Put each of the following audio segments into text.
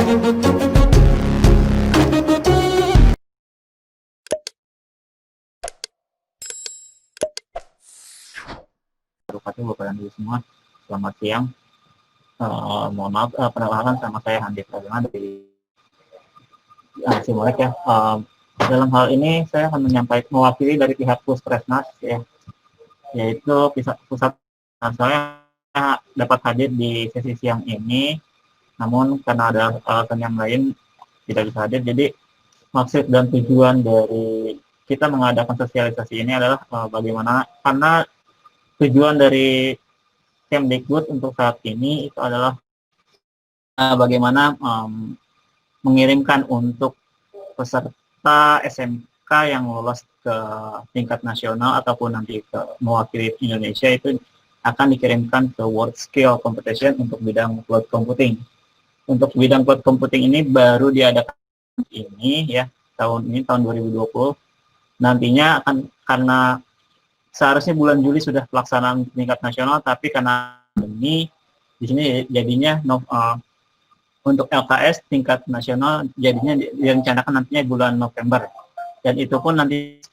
Bapak dan Ibu semua, selamat siang. Mohon maaf, perkenalkan sama saya Handi Pradana dari Simolek ya. Dalam hal ini saya akan menyampaikan mewakili dari pihak Puskesmas ya, yaitu pusat saya dapat hadir di sesi siang ini, namun karena ada alasan yang lain tidak bisa hadir. Jadi maksud dan tujuan dari kita mengadakan sosialisasi ini adalah bagaimana, karena tujuan dari Kemdikbud untuk saat ini itu adalah bagaimana mengirimkan untuk peserta SMK yang lolos ke tingkat nasional ataupun nanti ke mewakili Indonesia itu akan dikirimkan ke World Skill Competition untuk bidang cloud computing. Untuk bidang cloud computing ini baru diadakan ini ya, tahun 2020. Nantinya akan, karena seharusnya bulan Juli sudah pelaksanaan tingkat nasional, tapi karena ini di sini jadinya untuk LKS tingkat nasional jadinya direncanakan nantinya bulan November, dan itu pun nanti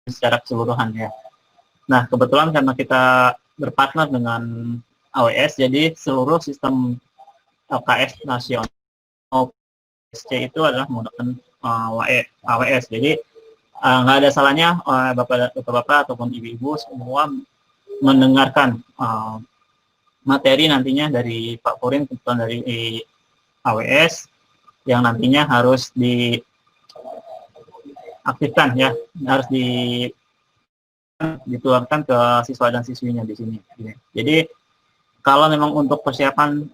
secara keseluruhan ya. Nah, kebetulan karena kita berpartner dengan AWS, jadi seluruh sistem LKS nasional SC itu adalah menggunakan AWS. Jadi nggak ada salahnya bapak-bapak ataupun ibu-ibu semua mendengarkan materi nantinya dari Pak Purin, kebetulan dari AWS, yang nantinya harus diaktifkan ya, harus ditularkan ke siswa dan siswinya di sini. Jadi kalau memang untuk persiapan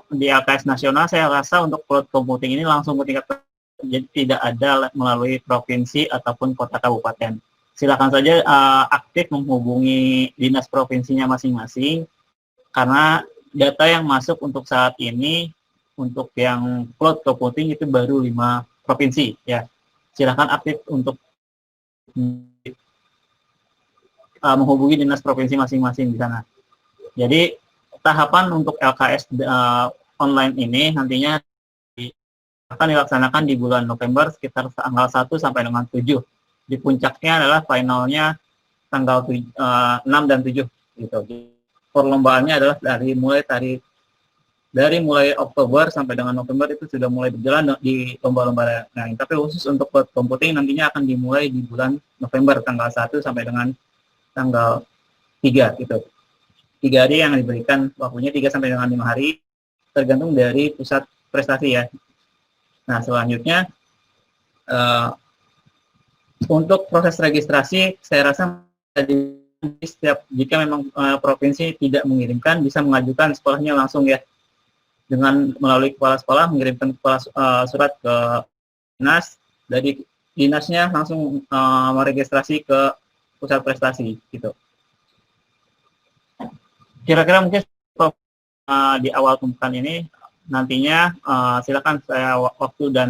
di LKS nasional, saya rasa untuk cloud computing ini langsung ke tingkat, jadi tidak ada melalui provinsi ataupun kota kabupaten. Silakan saja aktif menghubungi dinas provinsinya masing-masing, karena data yang masuk untuk saat ini untuk yang cloud computing itu baru 5 provinsi ya. Silakan aktif untuk menghubungi dinas provinsi masing-masing di sana. Jadi tahapan untuk LKS online ini nantinya akan dilaksanakan di bulan November sekitar tanggal 1 sampai dengan 7. Di puncaknya adalah finalnya tanggal 6 dan 7 gitu. Perlombaannya adalah dari mulai Oktober sampai dengan November itu sudah mulai berjalan di lomba-lomba lain. Tapi khusus untuk cloud computing nantinya akan dimulai di bulan November tanggal 1 sampai dengan tanggal 3 gitu. 3 hari yang diberikan waktunya, 3 sampai dengan 5 hari tergantung dari pusat prestasi ya. Nah, selanjutnya untuk proses registrasi saya rasa jika memang provinsi tidak mengirimkan, bisa mengajukan sekolahnya langsung ya, dengan melalui kepala sekolah mengirimkan surat ke dinas, dari dinasnya langsung meregistrasi ke pusat prestasi gitu. Kira-kira mungkin di awal pembukaan ini nantinya silakan saya waktu dan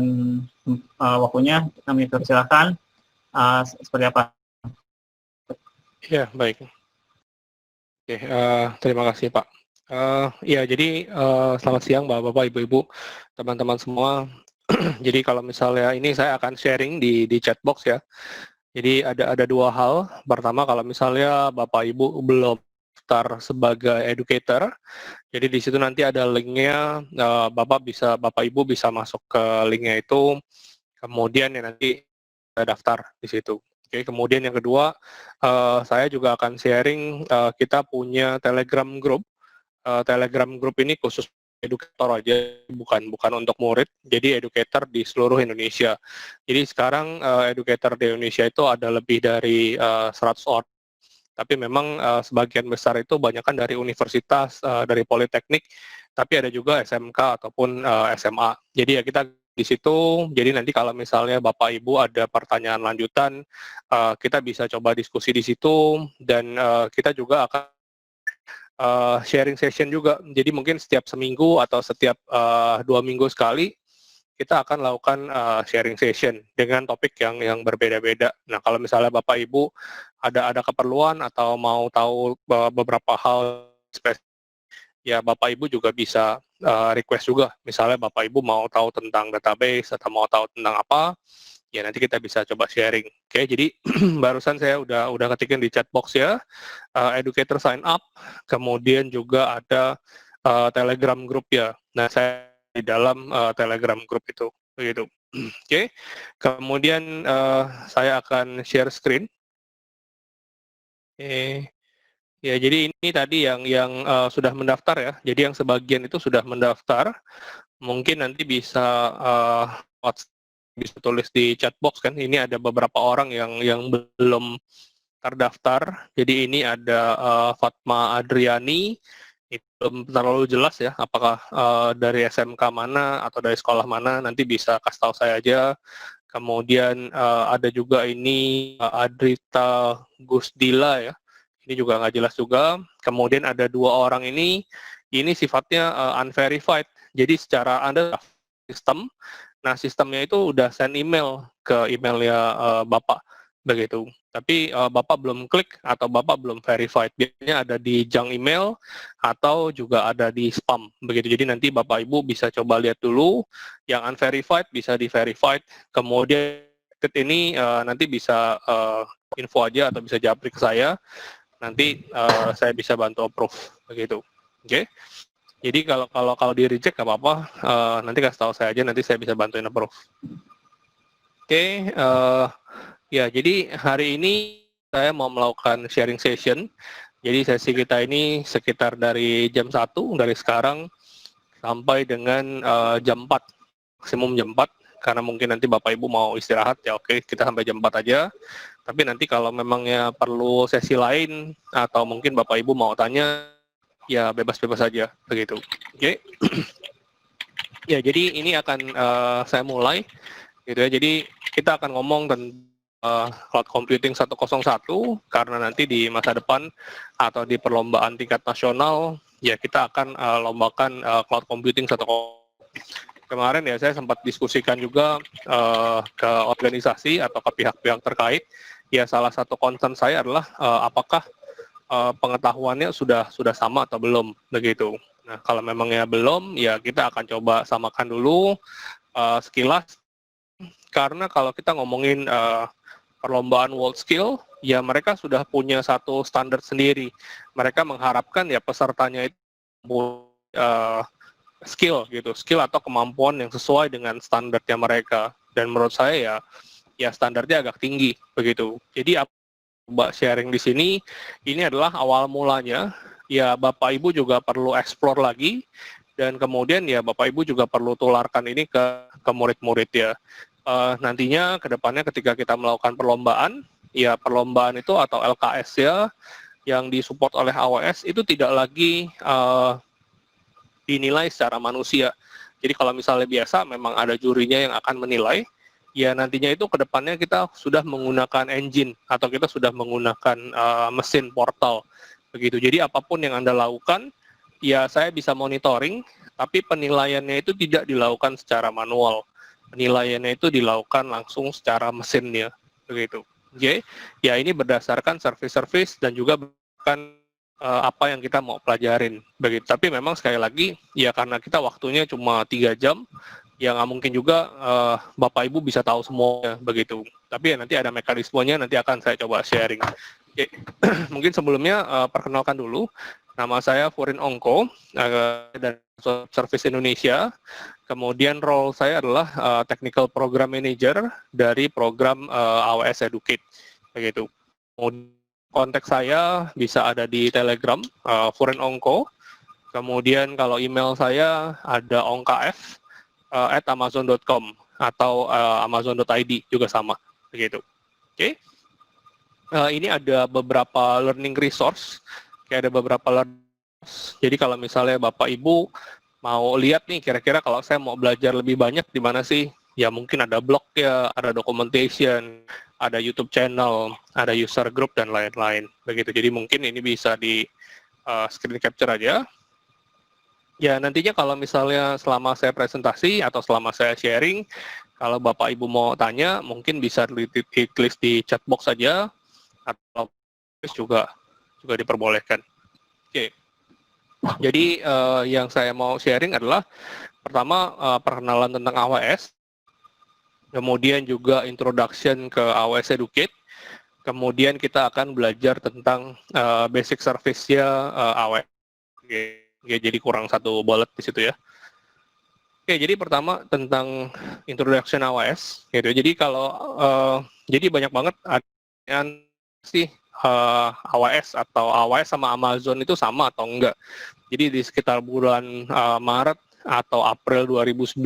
waktunya kami persilakan seperti apa. Ya, baik. Oke, terima kasih Pak. Ya, jadi selamat siang Bapak-Bapak, Ibu-Ibu, teman-teman semua. Jadi kalau misalnya ini saya akan sharing di chatbox ya. Jadi ada dua hal. Pertama, kalau misalnya Bapak Ibu belum daftar sebagai educator, jadi di situ nanti ada linknya, Bapak Ibu bisa masuk ke linknya itu, kemudian ya nanti daftar di situ. Oke, kemudian yang kedua, saya juga akan sharing, kita punya Telegram group. Telegram group ini khusus educator aja, bukan untuk murid, jadi educator di seluruh Indonesia. Jadi sekarang educator di Indonesia itu ada lebih dari 100 orang, tapi memang sebagian besar itu banyakkan dari universitas, dari politeknik, tapi ada juga SMK ataupun SMA. Jadi ya kita di situ, jadi nanti kalau misalnya Bapak Ibu ada pertanyaan lanjutan, kita bisa coba diskusi di situ, dan kita juga akan sharing session juga. Jadi mungkin setiap seminggu atau setiap 2 minggu sekali kita akan lakukan sharing session dengan topik yang berbeda-beda. Nah, kalau misalnya Bapak Ibu ada keperluan atau mau tahu beberapa hal spesifik, ya Bapak Ibu juga bisa request juga. Misalnya Bapak Ibu mau tahu tentang database atau mau tahu tentang apa, ya nanti kita bisa coba sharing. Oke, jadi barusan saya udah ketikin di chat box ya, educator sign up, kemudian juga ada Telegram group ya. Nah, saya di dalam Telegram group itu, begitu. Oke, kemudian saya akan share screen. Oke. Ya, jadi ini tadi yang sudah mendaftar ya. Jadi yang sebagian itu sudah mendaftar. Mungkin nanti bisa bisa tulis di chat box kan. Ini ada beberapa orang yang belum terdaftar. Jadi ini ada Fatma Adriani. Itu belum terlalu jelas ya. Apakah dari SMK mana atau dari sekolah mana? Nanti bisa kasih tahu saya aja. Kemudian ada juga ini Adrita Gusdila ya. Ini juga nggak jelas juga. Kemudian ada 2 orang ini sifatnya unverified. Jadi secara Anda sistem, nah sistemnya itu udah send email ke emailnya Bapak, begitu. Tapi Bapak belum klik atau Bapak belum verified. Biasanya ada di junk email atau juga ada di spam, begitu. Jadi nanti Bapak Ibu bisa coba lihat dulu. Yang unverified bisa di-verified. Kemudian ini nanti bisa info aja atau bisa japri ke saya. Nanti saya bisa bantu approve begitu. Oke. Jadi kalau di reject nggak apa-apa, nanti kasih tahu saya aja, nanti saya bisa bantuin approve. Oke, ya jadi hari ini saya mau melakukan sharing session. Jadi sesi kita ini sekitar dari jam 1 dari sekarang sampai dengan jam 4, maksimum jam 4, karena mungkin nanti Bapak Ibu mau istirahat ya oke, kita sampai jam 4 aja. Tapi nanti kalau memangnya perlu sesi lain atau mungkin Bapak Ibu mau tanya, ya bebas-bebas saja begitu. Oke. Ya, jadi ini akan saya mulai gitu ya. Jadi kita akan ngomong tentang cloud computing 101 karena nanti di masa depan atau di perlombaan tingkat nasional ya kita akan lombakan cloud computing 101. Kemarin ya saya sempat diskusikan juga ke organisasi atau ke pihak-pihak terkait. Ya salah satu concern saya adalah apakah pengetahuannya sudah sama atau belum begitu. Nah kalau memangnya belum, ya kita akan coba samakan dulu sekilas. Karena kalau kita ngomongin perlombaan world skill, ya mereka sudah punya satu standar sendiri. Mereka mengharapkan ya pesertanya itu skill atau kemampuan yang sesuai dengan standarnya mereka. Dan menurut saya ya standarnya agak tinggi begitu. Jadi Mbak sharing di sini, ini adalah awal mulanya. Ya Bapak Ibu juga perlu explore lagi, dan kemudian ya Bapak Ibu juga perlu tularkan ini ke murid-murid ya. Nantinya ke depannya ketika kita melakukan perlombaan, ya perlombaan itu atau LKS ya, yang disupport oleh AWS itu tidak lagi dinilai secara manusia. Jadi kalau misalnya biasa memang ada jurinya yang akan menilai, ya nantinya itu ke depannya kita sudah menggunakan engine atau kita sudah menggunakan mesin portal begitu. Jadi apapun yang Anda lakukan, ya saya bisa monitoring, tapi penilaiannya itu tidak dilakukan secara manual. Penilaiannya itu dilakukan langsung secara mesinnya begitu. Oke, ya ini berdasarkan service-service dan juga bukan apa yang kita mau pelajarin begitu. Tapi memang sekali lagi ya karena kita waktunya cuma 3 jam, ya nggak mungkin juga Bapak Ibu bisa tahu semuanya begitu. Tapi ya nanti ada mekanismenya, nanti akan saya coba sharing. Oke. Mungkin sebelumnya perkenalkan dulu, nama saya Furin Ongko dari Service Indonesia. Kemudian role saya adalah Technical Program Manager dari program AWS Educate begitu. Kontak saya bisa ada di Telegram Furin Ongko. Kemudian kalau email saya ada ongkaf @amazon.com atau amazon.id juga sama begitu. Oke. Ini ada beberapa learning resource, kayak ada beberapa learning. Jadi kalau misalnya Bapak Ibu mau lihat nih kira-kira kalau saya mau belajar lebih banyak di mana sih? Ya mungkin ada blog ya, ada documentation, ada YouTube channel, ada user group dan lain-lain begitu. Jadi mungkin ini bisa di screen capture aja. Ya nantinya kalau misalnya selama saya presentasi atau selama saya sharing, kalau Bapak Ibu mau tanya, mungkin bisa ditulis di chat box saja atau juga diperbolehkan. Oke. Jadi yang saya mau sharing adalah pertama perkenalan tentang AWS, kemudian juga introduction ke AWS Educate, kemudian kita akan belajar tentang basic service-nya AWS. Oke, jadi kurang satu bullet di situ ya. Oke, jadi pertama tentang introduction AWS, gitu. Jadi kalau jadi banyak banget yang sih AWS atau AWS sama Amazon itu sama atau enggak. Jadi di sekitar bulan Maret atau April 2019,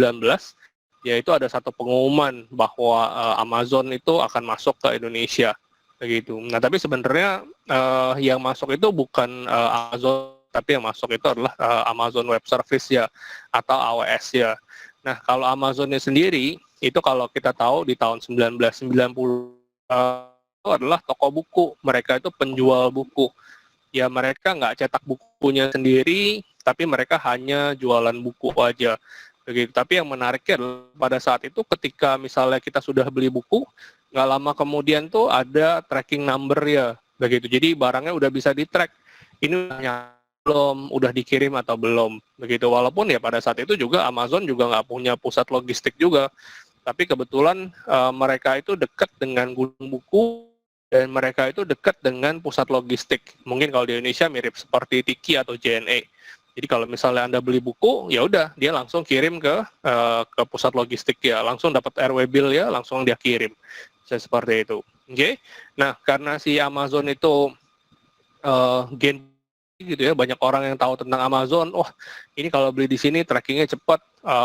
yaitu ada satu pengumuman bahwa Amazon itu akan masuk ke Indonesia, begitu. Nah, tapi sebenarnya yang masuk itu bukan Amazon, tapi yang masuk itu adalah Amazon Web Service ya, atau AWS ya. Nah, kalau Amazonnya sendiri, itu kalau kita tahu di tahun 1990 itu adalah toko buku, mereka itu penjual buku. Ya mereka nggak cetak bukunya sendiri, tapi mereka hanya jualan buku aja. Begitu. Tapi yang menariknya adalah pada saat itu ketika misalnya kita sudah beli buku, nggak lama kemudian tuh ada tracking number ya, begitu. Jadi barangnya udah bisa di-track. Ini belum, udah dikirim atau belum, begitu. Walaupun ya pada saat itu juga Amazon juga nggak punya pusat logistik juga. Tapi kebetulan mereka itu dekat dengan gudang buku dan mereka itu dekat dengan pusat logistik. Mungkin kalau di Indonesia mirip seperti Tiki atau JNE. Jadi kalau misalnya Anda beli buku, ya udah dia langsung kirim ke pusat logistik ya, langsung dapat RW bill ya, langsung dia kirim. Seperti itu. Oke. Nah, karena si Amazon itu gen gitu ya, banyak orang yang tahu tentang Amazon. Wah, ini kalau beli di sini trackingnya cepat,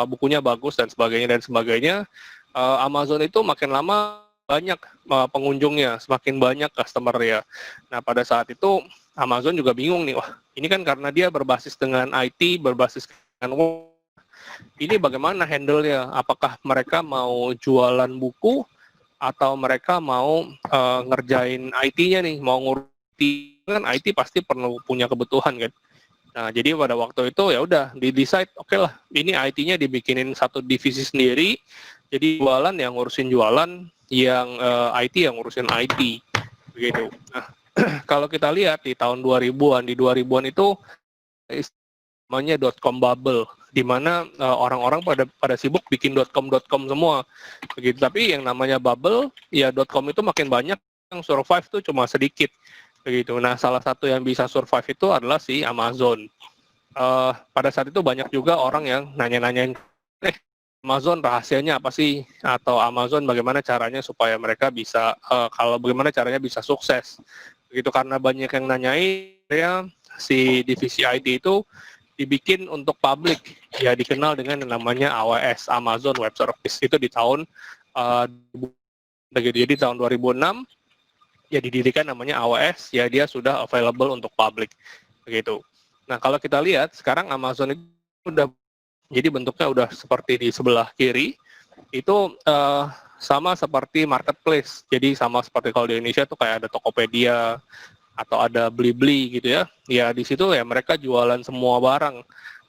bukunya bagus dan sebagainya. Amazon itu makin lama banyak pengunjungnya, semakin banyak customer ya. Nah, pada saat itu Amazon juga bingung nih, wah ini kan karena dia berbasis dengan IT, berbasis dengan ini bagaimana handle-nya? Apakah mereka mau jualan buku atau mereka mau ngerjain IT-nya nih, mau ngurusi kan IT pasti perlu punya kebutuhan kan. Nah, jadi pada waktu itu ya udah di-decide, oke lah, ini IT-nya dibikinin satu divisi sendiri. Jadi jualan yang ngurusin jualan, yang IT yang ngurusin IT, begitu. Nah, kalau kita lihat di tahun 2000-an, di 2000-an itu namanya .com bubble, di mana orang-orang pada sibuk bikin .com semua, begitu. Tapi yang namanya bubble, ya .com itu makin banyak, yang survive tuh cuma sedikit, begitu. Nah, salah satu yang bisa survive itu adalah si Amazon. Pada saat itu banyak juga orang yang nanya-nanyain, Amazon rahasianya apa sih? Atau Amazon bagaimana caranya supaya mereka bisa, kalau bagaimana caranya bisa sukses. Begitu, karena banyak yang nanyain, ya, si divisi IT itu dibikin untuk publik, ya dikenal dengan yang namanya AWS, Amazon Web Service. Itu di tahun, jadi tahun 2006, ya didirikan namanya AWS, ya dia sudah available untuk publik. Begitu. Nah, kalau kita lihat, sekarang Amazon itu udah jadi bentuknya udah seperti di sebelah kiri, itu sama seperti marketplace. Jadi sama seperti kalau di Indonesia tuh kayak ada Tokopedia atau ada Blibli gitu ya. Ya di situ ya mereka jualan semua barang,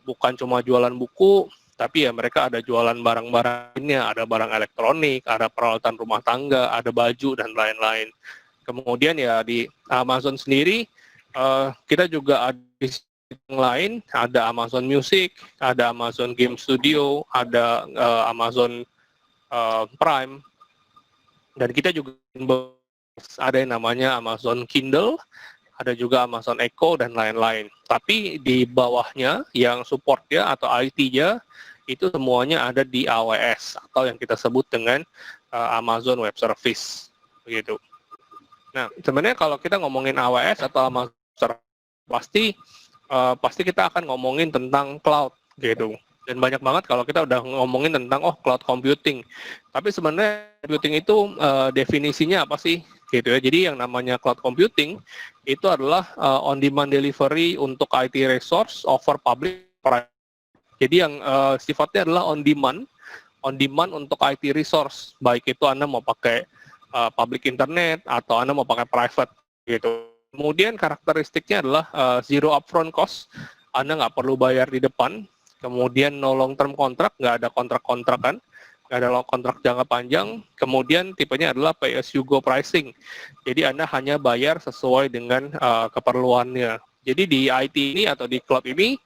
bukan cuma jualan buku, tapi ya mereka ada jualan barang-barang lainnya, ada barang elektronik, ada peralatan rumah tangga, ada baju dan lain-lain. Kemudian ya di Amazon sendiri kita juga ada yang lain, ada Amazon Music, ada Amazon Game Studio, ada Amazon Prime, dan kita juga ada yang namanya Amazon Kindle, ada juga Amazon Echo dan lain-lain. Tapi di bawahnya yang support-nya atau IT-nya itu semuanya ada di AWS atau yang kita sebut dengan Amazon Web Service, begitu. Nah, sebenarnya kalau kita ngomongin AWS atau Amazon Service, pasti kita akan ngomongin tentang cloud gitu. Dan banyak banget kalau kita udah ngomongin tentang cloud computing. Tapi sebenarnya computing itu definisinya apa sih gitu ya. Jadi yang namanya cloud computing itu adalah on demand delivery untuk IT resource over public. Jadi yang sifatnya adalah on demand untuk IT resource. Baik itu Anda mau pakai public internet atau Anda mau pakai private gitu. Kemudian karakteristiknya adalah zero upfront cost, Anda nggak perlu bayar di depan. Kemudian no long term kontrak, nggak ada kontrak-kontrakan, nggak ada kontrak jangka panjang. Kemudian tipenya adalah pay as you go pricing. Jadi Anda hanya bayar sesuai dengan keperluannya. Jadi di IT ini atau di cloud ini,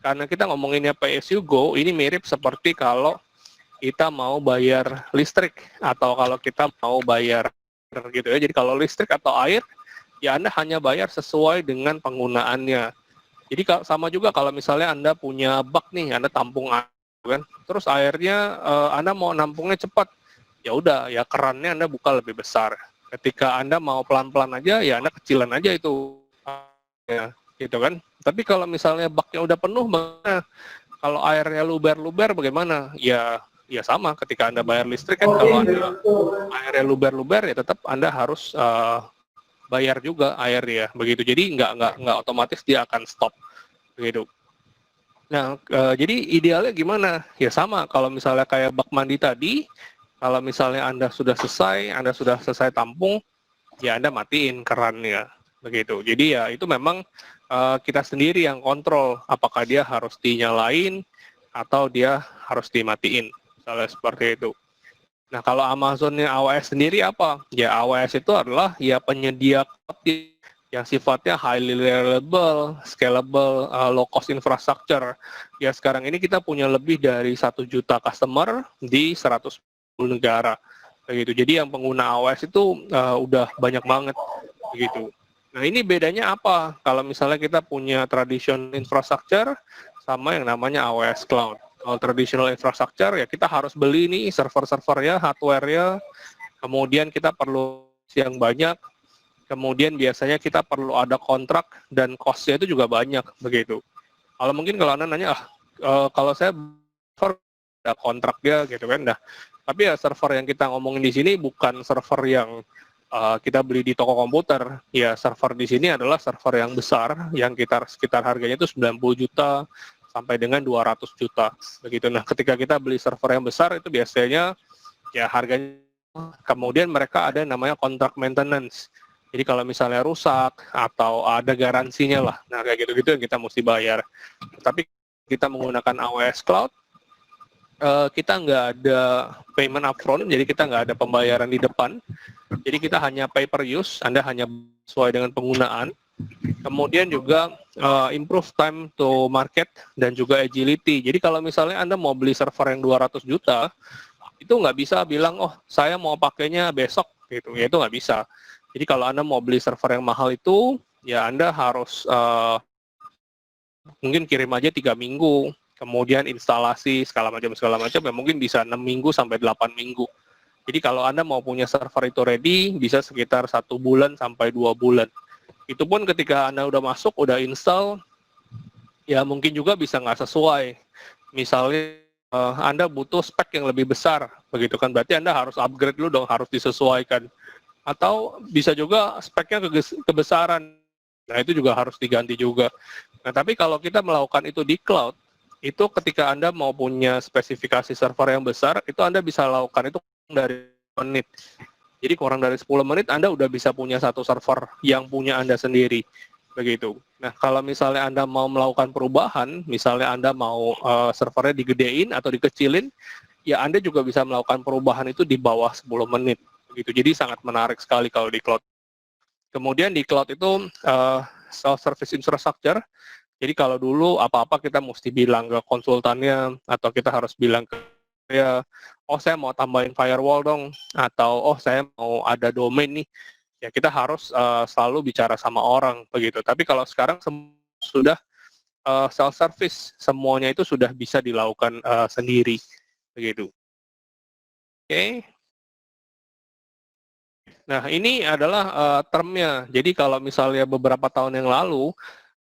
karena kita ngomonginnya pay as you go, ini mirip seperti kalau kita mau bayar listrik atau kalau kita mau bayar gitu ya. Jadi kalau listrik atau air, ya Anda hanya bayar sesuai dengan penggunaannya. Jadi sama juga kalau misalnya Anda punya bak nih, Anda tampung air, kan? Terus airnya Anda mau nampungnya cepat, ya udah, ya kerannya Anda buka lebih besar. Ketika Anda mau pelan-pelan aja, ya Anda kecilan aja itu, ya, gitu kan. Tapi kalau misalnya baknya udah penuh, kalau airnya luber-luber bagaimana? Ya sama, ketika Anda bayar listrik kan, kalau Anda airnya luber-luber, ya tetap Anda harus bayar juga air ya, begitu. Jadi nggak otomatis dia akan stop, begitu. Nah, jadi idealnya gimana? Ya sama, kalau misalnya kayak bak mandi tadi, kalau misalnya Anda sudah selesai tampung, ya Anda matiin kerannya, begitu. Jadi ya itu memang kita sendiri yang kontrol, apakah dia harus dinyalain atau dia harus dimatiin, misalnya seperti itu. Nah, kalau Amazonnya AWS sendiri apa? Ya, AWS itu adalah ya penyedia cloud yang sifatnya highly reliable, scalable, low cost infrastructure. Ya, sekarang ini kita punya lebih dari 1 juta customer di 110 negara. Begitu. Jadi yang pengguna AWS itu udah banyak banget, begitu. Nah, ini bedanya apa? Kalau misalnya kita punya traditional infrastructure sama yang namanya AWS Cloud. Kalau traditional infrastructure, ya kita harus beli nih server-servernya, hardware-nya, kemudian kita perlu yang banyak, kemudian biasanya kita perlu ada kontrak, dan cost-nya itu juga banyak, begitu. Kalau mungkin kalau Anda nanya, kalau saya server ada kontraknya gitu kan, nah, tapi ya server yang kita ngomongin di sini bukan server yang kita beli di toko komputer. Ya, server di sini adalah server yang besar, yang sekitar harganya itu 90 juta sampai dengan 200 juta, begitu. Nah, ketika kita beli server yang besar itu biasanya ya harganya, kemudian mereka ada yang namanya kontrak maintenance. Jadi kalau misalnya rusak atau ada garansinya lah, nah kayak gitu-gitu yang kita mesti bayar. Tapi kita menggunakan AWS Cloud, kita nggak ada payment upfront, jadi kita nggak ada pembayaran di depan. Jadi kita hanya pay per use, Anda hanya sesuai dengan penggunaan. Kemudian juga improve time to market dan juga agility. Jadi kalau misalnya Anda mau beli server yang 200 juta, itu nggak bisa bilang, oh saya mau pakainya besok, gitu. Ya itu nggak bisa. Jadi kalau Anda mau beli server yang mahal itu, ya Anda harus mungkin kirim aja 3 minggu, kemudian instalasi segala macam ya mungkin bisa 6 minggu sampai 8 minggu. Jadi kalau Anda mau punya server itu ready, bisa sekitar 1 bulan sampai 2 bulan. Itu pun ketika Anda udah masuk, udah install, ya mungkin juga bisa nggak sesuai. Misalnya Anda butuh spek yang lebih besar, begitu kan, berarti Anda harus upgrade dulu dong, harus disesuaikan. Atau bisa juga speknya kebesaran, nah itu juga harus diganti juga. Nah, tapi kalau kita melakukan itu di cloud, itu ketika Anda mau punya spesifikasi server yang besar, itu Anda bisa lakukan itu dari menit. Jadi kurang dari 10 menit Anda udah bisa punya satu server yang punya Anda sendiri, begitu. Nah, kalau misalnya Anda mau melakukan perubahan, misalnya Anda mau servernya digedein atau dikecilin, ya Anda juga bisa melakukan perubahan itu di bawah 10 menit, begitu. Jadi sangat menarik sekali kalau di cloud. Kemudian di cloud itu self-service infrastructure. Jadi kalau dulu apa-apa kita mesti bilang ke konsultannya, atau kita harus bilang ke ya, oh saya mau tambahin firewall dong, atau oh saya mau ada domain nih, ya kita harus selalu bicara sama orang, begitu. Tapi kalau sekarang sudah self service, semuanya itu sudah bisa dilakukan sendiri, begitu. Oke. Nah, ini adalah termnya. Jadi kalau misalnya beberapa tahun yang lalu,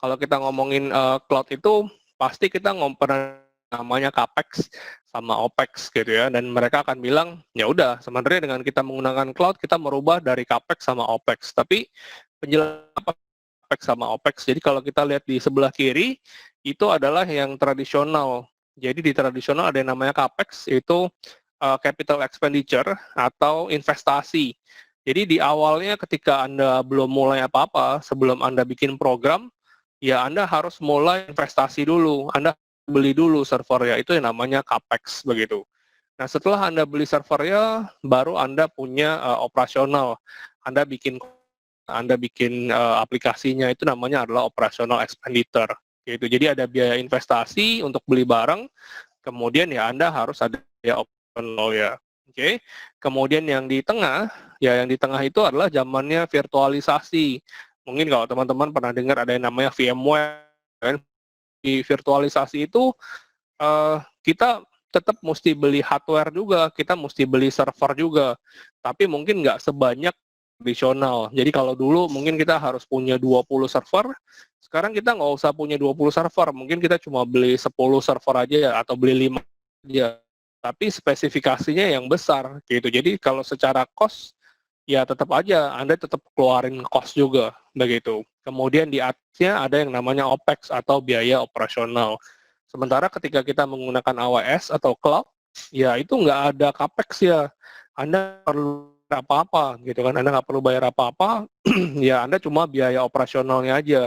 kalau kita ngomongin cloud itu, pasti kita pernah namanya CAPEX sama OPEX gitu ya, dan mereka akan bilang, ya udah, sebenarnya dengan kita menggunakan cloud, kita merubah dari CAPEX sama OPEX. Tapi penjelasan CAPEX sama OPEX, jadi kalau kita lihat di sebelah kiri, itu adalah yang tradisional. Jadi di tradisional ada yang namanya CAPEX, itu capital expenditure atau investasi. Jadi di awalnya ketika Anda belum mulai apa-apa, sebelum Anda bikin program, ya Anda harus mulai investasi dulu. Anda beli dulu servernya, itu yang namanya CAPEX, begitu. Nah, setelah Anda beli servernya, baru Anda punya operasional. Anda bikin Anda bikin aplikasinya itu namanya adalah operational expenditure gitu. Jadi ada biaya investasi untuk beli barang, kemudian ya Anda harus ada biaya operasional ya. Oke. Kemudian yang di tengah, ya yang di tengah itu adalah zamannya virtualisasi. Mungkin kalau teman-teman pernah dengar ada yang namanya VMware, kan? Di virtualisasi itu kita tetap mesti beli hardware juga, kita mesti beli server juga, tapi mungkin nggak sebanyak tradisional. Jadi kalau dulu mungkin kita harus punya 20 server, sekarang kita nggak usah punya 20 server, mungkin kita cuma beli 10 server aja ya, atau beli 5 aja. Tapi spesifikasinya yang besar gitu. Jadi kalau secara cost, ya tetap aja Anda tetap keluarin cost juga begitu. Kemudian di atasnya ada yang namanya OPEX atau biaya operasional. Sementara ketika kita menggunakan AWS atau cloud, ya itu nggak ada capex ya. Anda perlu apa-apa gitu kan, Anda nggak perlu bayar apa-apa, ya Anda cuma biaya operasionalnya aja.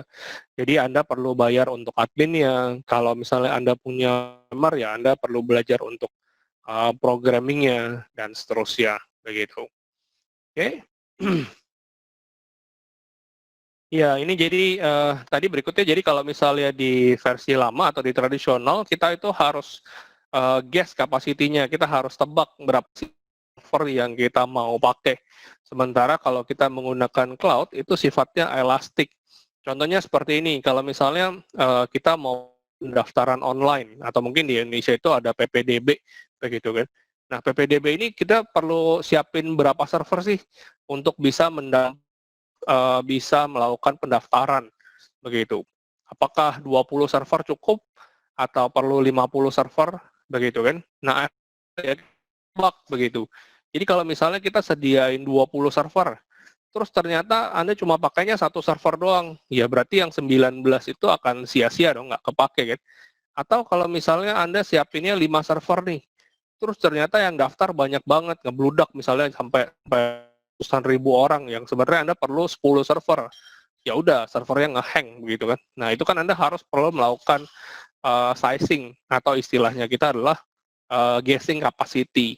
Jadi Anda perlu bayar untuk adminnya. Kalau misalnya Anda punya programmer, ya Anda perlu belajar untuk programmingnya dan seterusnya begitu. Oke. Ya, ini jadi tadi berikutnya, jadi kalau misalnya di versi lama atau di tradisional, kita itu harus guess kapasitinya, kita harus tebak berapa server yang kita mau pakai. Sementara kalau kita menggunakan cloud, itu sifatnya elastik. Contohnya seperti ini, kalau misalnya kita mau pendaftaran online, atau mungkin di Indonesia itu ada PPDB, begitu kan. Nah, PPDB ini kita perlu siapin berapa server sih untuk bisa bisa melakukan pendaftaran begitu. Apakah 20 server cukup atau perlu 50 server begitu kan? Nah, ya begitu. Jadi kalau misalnya kita sediain 20 server, terus ternyata Anda cuma pakainya satu server doang, ya berarti yang 19 itu akan sia-sia dong, nggak kepake kan? Atau kalau misalnya Anda siapinnya 5 server nih, terus ternyata yang daftar banyak banget, ngebludak misalnya sampai ratusan ribu orang, yang sebenarnya Anda perlu 10 server. Ya udah, servernya nge-hang begitu kan. Nah, itu kan Anda harus perlu melakukan sizing, atau istilahnya kita adalah guessing capacity.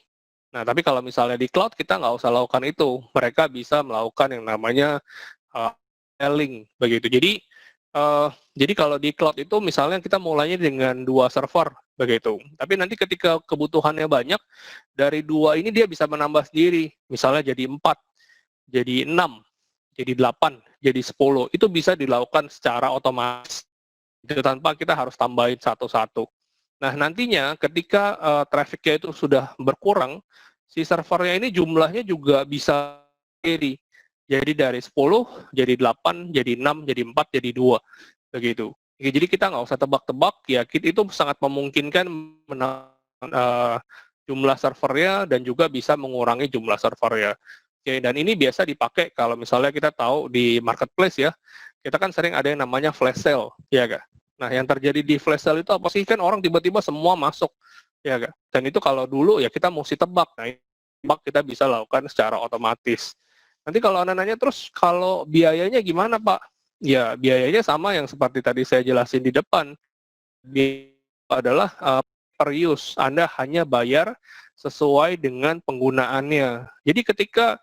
Nah, tapi kalau misalnya di cloud kita nggak usah lakukan itu. Mereka bisa melakukan yang namanya scaling begitu. Jadi kalau di cloud itu misalnya kita mulainya dengan 2 server begitu. Tapi nanti ketika kebutuhannya banyak, dari 2 ini dia bisa menambah sendiri. Misalnya jadi 4, jadi 6, jadi 8, jadi 10. Itu bisa dilakukan secara otomatis. Itu tanpa kita harus tambahin satu-satu. Nah, nantinya ketika traffic-nya itu sudah berkurang, si servernya ini jumlahnya juga bisa sendiri. Jadi dari 10, jadi 8, jadi 6, jadi 4, jadi 2. Begitu. Jadi kita nggak usah tebak-tebak, ya itu sangat memungkinkan jumlah servernya dan juga bisa mengurangi jumlah servernya. Oke, dan ini biasa dipakai kalau misalnya kita tahu di marketplace ya, kita kan sering ada yang namanya flash sale, ya gak? Nah, yang terjadi di flash sale itu apa sih? Kan orang tiba-tiba semua masuk, ya gak? Dan itu kalau dulu ya kita mesti tebak. Nah, tebak kita bisa lakukan secara otomatis. Nanti kalau Anda nanya terus, kalau biayanya gimana Pak? Ya, biayanya sama yang seperti tadi saya jelasin di depan. Adalah per use. Anda hanya bayar sesuai dengan penggunaannya. Jadi ketika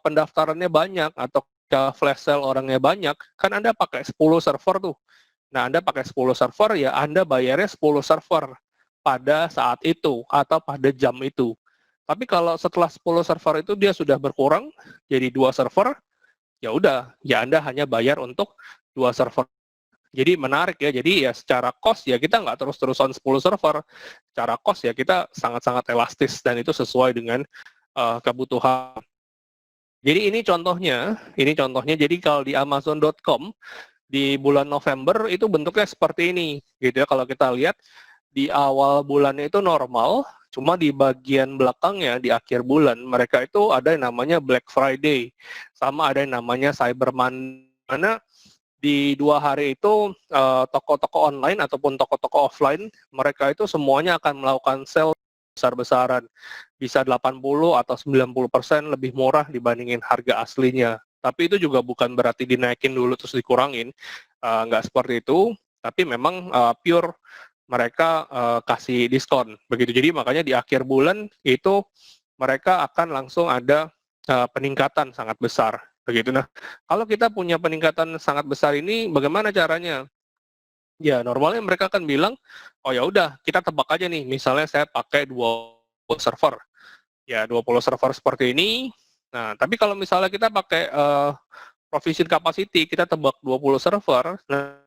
pendaftarannya banyak atau flash sale orangnya banyak, kan Anda pakai 10 server tuh. Nah, Anda pakai 10 server, ya Anda bayarnya 10 server pada saat itu atau pada jam itu. Tapi kalau setelah 10 server itu dia sudah berkurang jadi 2 server, ya udah, ya Anda hanya bayar untuk 2 server. Jadi menarik ya, jadi ya secara cost ya kita nggak terus-terusan 10 server, secara cost ya kita sangat-sangat elastis dan itu sesuai dengan kebutuhan. Jadi ini contohnya, jadi kalau di Amazon.com di bulan November itu bentuknya seperti ini, gitu ya. Kalau kita lihat di awal bulannya itu normal, cuma di bagian belakangnya di akhir bulan mereka itu ada yang namanya Black Friday, sama ada yang namanya Cyber Monday, mana di 2 hari itu toko-toko online ataupun toko-toko offline mereka itu semuanya akan melakukan sale besar-besaran, bisa 80 atau 90% lebih murah dibandingin harga aslinya. Tapi itu juga bukan berarti dinaikin dulu terus dikurangin, nggak seperti itu, tapi memang pure mereka kasih diskon begitu. Jadi makanya di akhir bulan itu mereka akan langsung ada peningkatan sangat besar begitu. Nah, kalau kita punya peningkatan sangat besar ini, bagaimana caranya? Ya, normalnya mereka akan bilang, oh ya udah, kita tebak aja nih, misalnya saya pakai 20 server. Ya, 20 server seperti ini. Nah, tapi kalau misalnya kita pakai provision capacity, kita tebak 20 server, nah,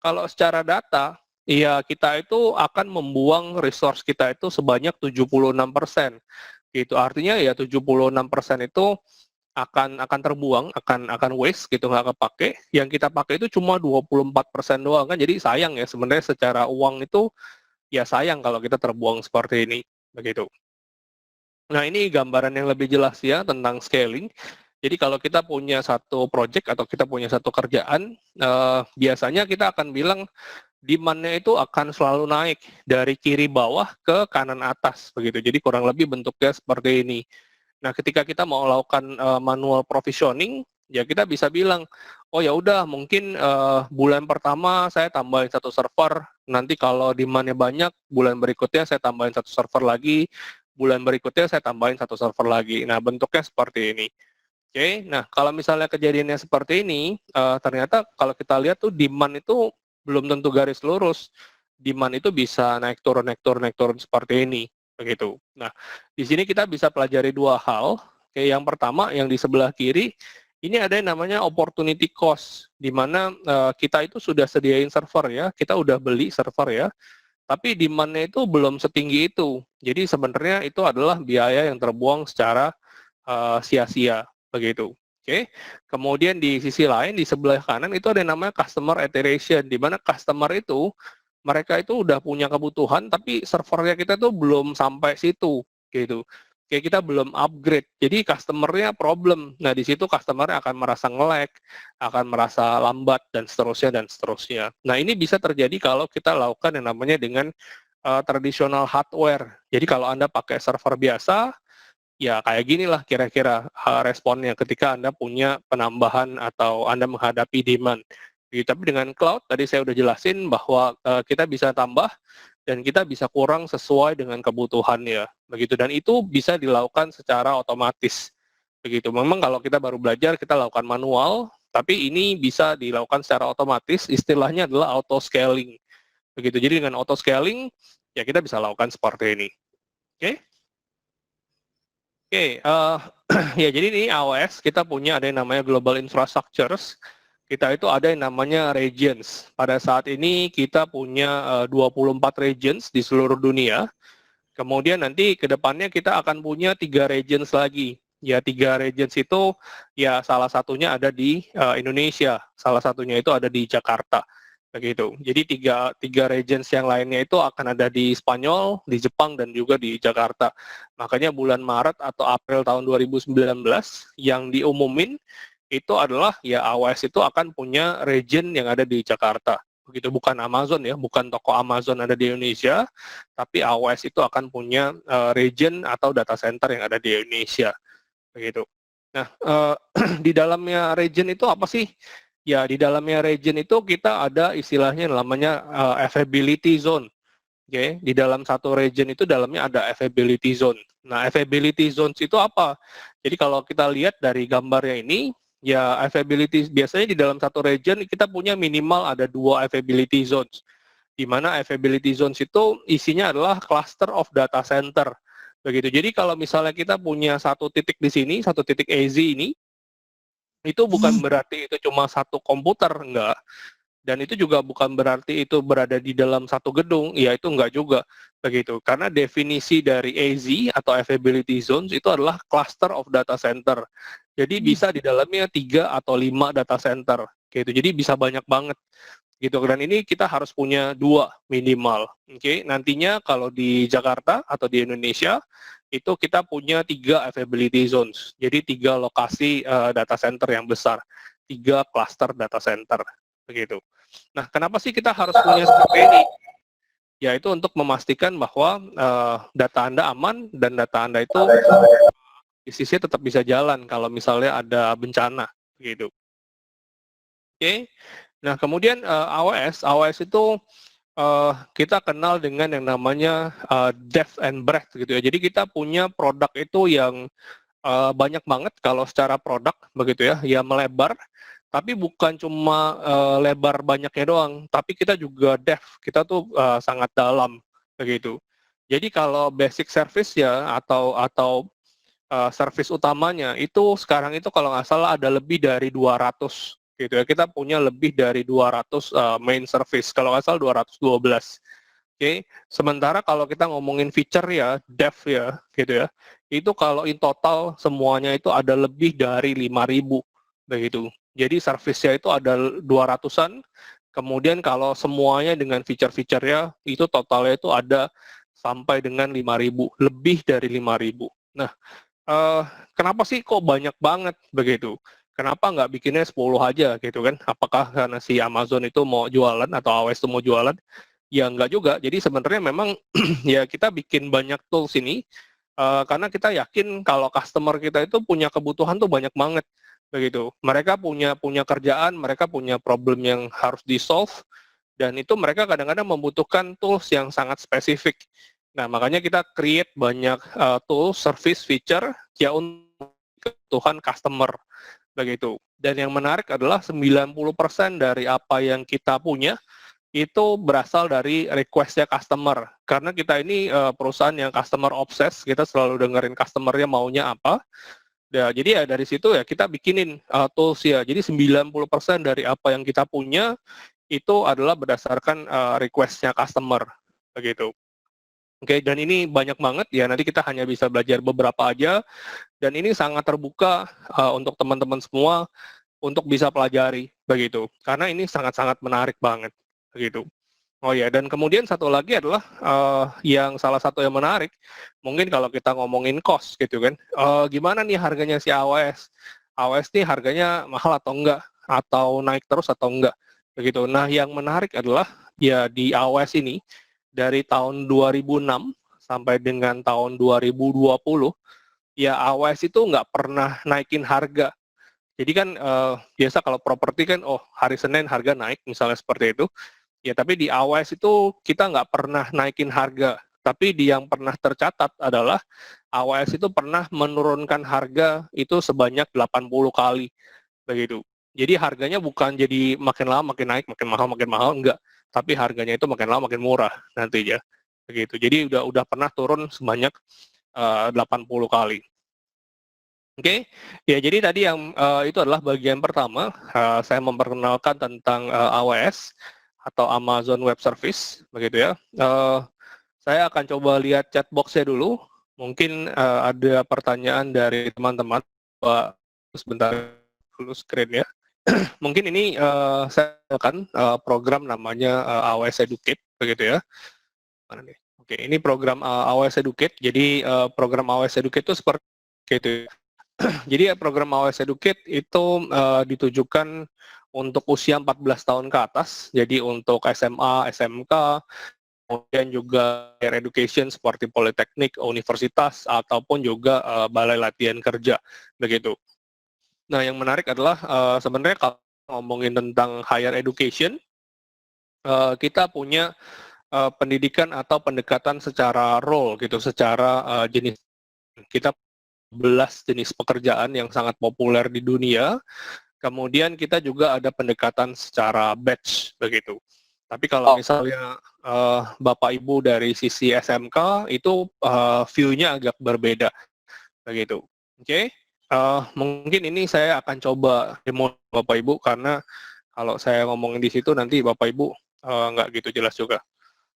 kalau secara data, ya kita itu akan membuang resource kita itu sebanyak 76%. Gitu. Artinya ya 76% itu akan terbuang, akan waste gitu, nggak kepake. Yang kita pakai itu cuma 24% doang kan, jadi sayang ya sebenarnya secara uang itu ya sayang kalau kita terbuang seperti ini, begitu. Nah ini gambaran yang lebih jelas ya tentang scaling. Jadi kalau kita punya satu project atau kita punya satu kerjaan, biasanya kita akan bilang demand-nya itu akan selalu naik dari kiri bawah ke kanan atas, begitu. Jadi kurang lebih bentuknya seperti ini. Nah, ketika kita mau melakukan manual provisioning, ya kita bisa bilang, oh ya udah mungkin bulan pertama saya tambahin satu server, nanti kalau demand-nya banyak, bulan berikutnya saya tambahin satu server lagi, bulan berikutnya saya tambahin satu server lagi. Nah, bentuknya seperti ini. Oke, nah kalau misalnya kejadiannya seperti ini, ternyata kalau kita lihat tuh demand itu belum tentu garis lurus. Demand itu bisa naik turun, naik turun, naik turun seperti ini, begitu. Nah, di sini kita bisa pelajari dua hal. Oke, yang pertama yang di sebelah kiri, ini ada yang namanya opportunity cost, di mana kita itu sudah sediain server ya, kita udah beli server ya, tapi demand-nya itu belum setinggi itu. Jadi sebenarnya itu adalah biaya yang terbuang secara sia-sia, begitu. Oke, kemudian di sisi lain di sebelah kanan itu ada yang namanya customer iteration, di mana customer itu mereka itu udah punya kebutuhan tapi servernya kita tuh belum sampai situ, gitu. Kayak kita belum upgrade, jadi customernya problem. Nah di situ customernya akan merasa nge-lag, akan merasa lambat dan seterusnya dan seterusnya. Nah ini bisa terjadi kalau kita lakukan yang namanya dengan tradisional hardware. Jadi kalau Anda pakai server biasa, ya kayak ginilah kira-kira responnya ketika Anda punya penambahan atau Anda menghadapi demand. Tapi dengan cloud, tadi saya udah jelasin bahwa kita bisa tambah dan kita bisa kurang sesuai dengan kebutuhannya. Begitu, dan itu bisa dilakukan secara otomatis. Begitu, memang kalau kita baru belajar, kita lakukan manual, tapi ini bisa dilakukan secara otomatis, istilahnya adalah auto scaling. Begitu, jadi dengan auto scaling, ya kita bisa lakukan seperti ini. Oke? Oke, ya jadi ini AOS, kita punya ada yang namanya Global Infrastructures, kita itu ada yang namanya regions. Pada saat ini kita punya 24 regions di seluruh dunia, kemudian nanti ke depannya kita akan punya 3 regions lagi. Ya 3 regions itu ya salah satunya ada di Indonesia, salah satunya itu ada di Jakarta. Begitu. Jadi tiga regions yang lainnya itu akan ada di Spanyol, di Jepang, dan juga di Jakarta. Makanya bulan Maret atau April tahun 2019 yang diumumin itu adalah ya AWS itu akan punya region yang ada di Jakarta. Begitu, bukan Amazon ya, bukan toko Amazon ada di Indonesia, tapi AWS itu akan punya region atau data center yang ada di Indonesia. Begitu. Nah, di dalamnya region itu apa sih? Ya, di dalamnya region itu kita ada istilahnya namanya availability zone. Oke, di dalam satu region itu dalamnya ada availability zone. Nah, availability zones itu apa? Jadi kalau kita lihat dari gambarnya ini, ya availability biasanya di dalam satu region kita punya minimal ada 2 availability zones. Di mana availability zones itu isinya adalah cluster of data center. Begitu. Jadi kalau misalnya kita punya satu titik di sini, satu titik AZ ini, itu bukan berarti itu cuma satu komputer, enggak. Dan itu juga bukan berarti itu berada di dalam satu gedung, ya itu enggak juga. Begitu. Karena definisi dari AZ atau Availability Zones itu adalah cluster of data center. Jadi bisa di dalamnya 3 atau 5 data center. Gitu. Jadi bisa banyak banget. Gitu. Dan ini kita harus punya 2 minimal. Oke, nantinya kalau di Jakarta atau di Indonesia itu kita punya 3 availability zones. Jadi 3 lokasi data center yang besar, 3 cluster data center, begitu. Nah, kenapa sih kita harus punya seperti ini? Yaitu untuk memastikan bahwa data Anda aman dan data Anda itu bisnisnya tetap bisa jalan kalau misalnya ada bencana, begitu. Oke. Nah, kemudian AWS itu kita kenal dengan yang namanya depth and breadth gitu ya. Jadi kita punya produk itu yang banyak banget kalau secara produk begitu ya, ya melebar, tapi bukan cuma lebar banyaknya doang, tapi kita juga depth, kita tuh sangat dalam begitu. Jadi kalau basic service ya atau service utamanya itu sekarang itu kalau nggak salah ada lebih dari 200 gitu ya. Kita punya lebih dari 200 main service, kalau nggak salah 212. Oke, sementara kalau kita ngomongin feature ya, dev ya, gitu ya, itu kalau in total semuanya itu ada lebih dari 5.000 begitu. Jadi service-nya itu ada 200-an, kemudian kalau semuanya dengan feature-feature-nya itu totalnya itu ada sampai dengan 5.000, lebih dari 5.000. Nah, eh, kenapa sih kok banyak banget begitu? Kenapa nggak bikinnya 10 aja gitu kan? Apakah karena si Amazon itu mau jualan atau AWS itu mau jualan? Ya enggak juga. Jadi sebenarnya memang ya kita bikin banyak tools ini karena kita yakin kalau customer kita itu punya kebutuhan tuh banyak banget begitu. Mereka punya punya kerjaan, mereka punya problem yang harus di-solve dan itu mereka kadang-kadang membutuhkan tools yang sangat spesifik. Nah, makanya kita create banyak tools, service, feature ya untuk kebutuhan customer begitu. Dan yang menarik adalah 90% dari apa yang kita punya itu berasal dari request-nya customer. Karena kita ini perusahaan yang customer obsessed, kita selalu dengerin customer-nya maunya apa. Ya, jadi ya dari situ ya kita bikinin tools ya. Jadi 90% dari apa yang kita punya itu adalah berdasarkan request-nya customer. Begitu. Oke, dan ini banyak banget ya, nanti kita hanya bisa belajar beberapa aja, dan ini sangat terbuka untuk teman-teman semua untuk bisa pelajari, begitu. Karena ini sangat-sangat menarik banget, begitu. Oh ya, dan kemudian satu lagi adalah yang salah satu yang menarik, mungkin kalau kita ngomongin cost gitu kan, gimana nih harganya si AWS? AWS nih harganya mahal atau enggak? Atau naik terus atau enggak? Begitu. Nah, yang menarik adalah ya di AWS ini, dari tahun 2006 sampai dengan tahun 2020, ya AWS itu nggak pernah naikin harga. Jadi kan biasa kalau properti kan, oh hari Senin harga naik, misalnya seperti itu. Ya, tapi di AWS itu kita nggak pernah naikin harga. Tapi di yang pernah tercatat adalah AWS itu pernah menurunkan harga itu sebanyak 80 kali. Begitu. Jadi harganya bukan jadi makin lama makin naik, makin mahal, enggak. Tapi harganya itu makin lama makin murah nantinya. Begitu. Jadi udah pernah turun sebanyak 80 kali. Oke, ya jadi tadi yang itu adalah bagian pertama, saya memperkenalkan tentang AWS atau Amazon Web Service, begitu ya. Saya akan coba lihat chat box-nya dulu, mungkin ada pertanyaan dari teman-teman, Pak, sebentar dulu screen ya. Mungkin ini saya akan program namanya AWS Educate, begitu ya. Mana nih? Oke, ini program AWS Educate, jadi program AWS Educate itu seperti itu. Jadi program AWS Educate itu ditujukan untuk usia 14 tahun ke atas, jadi untuk SMA, SMK, kemudian juga higher education seperti politeknik, universitas, ataupun juga balai latihan kerja, begitu. Nah, yang menarik adalah sebenarnya kalau ngomongin tentang higher education, kita punya pendidikan atau pendekatan secara role, gitu, secara jenis. Kita 11 jenis pekerjaan yang sangat populer di dunia. Kemudian kita juga ada pendekatan secara batch begitu. Tapi kalau misalnya Bapak Ibu dari sisi SMK itu view-nya agak berbeda begitu. Oke. Mungkin ini saya akan coba demo Bapak Ibu karena kalau saya ngomongin di situ nanti Bapak Ibu nggak gitu jelas juga.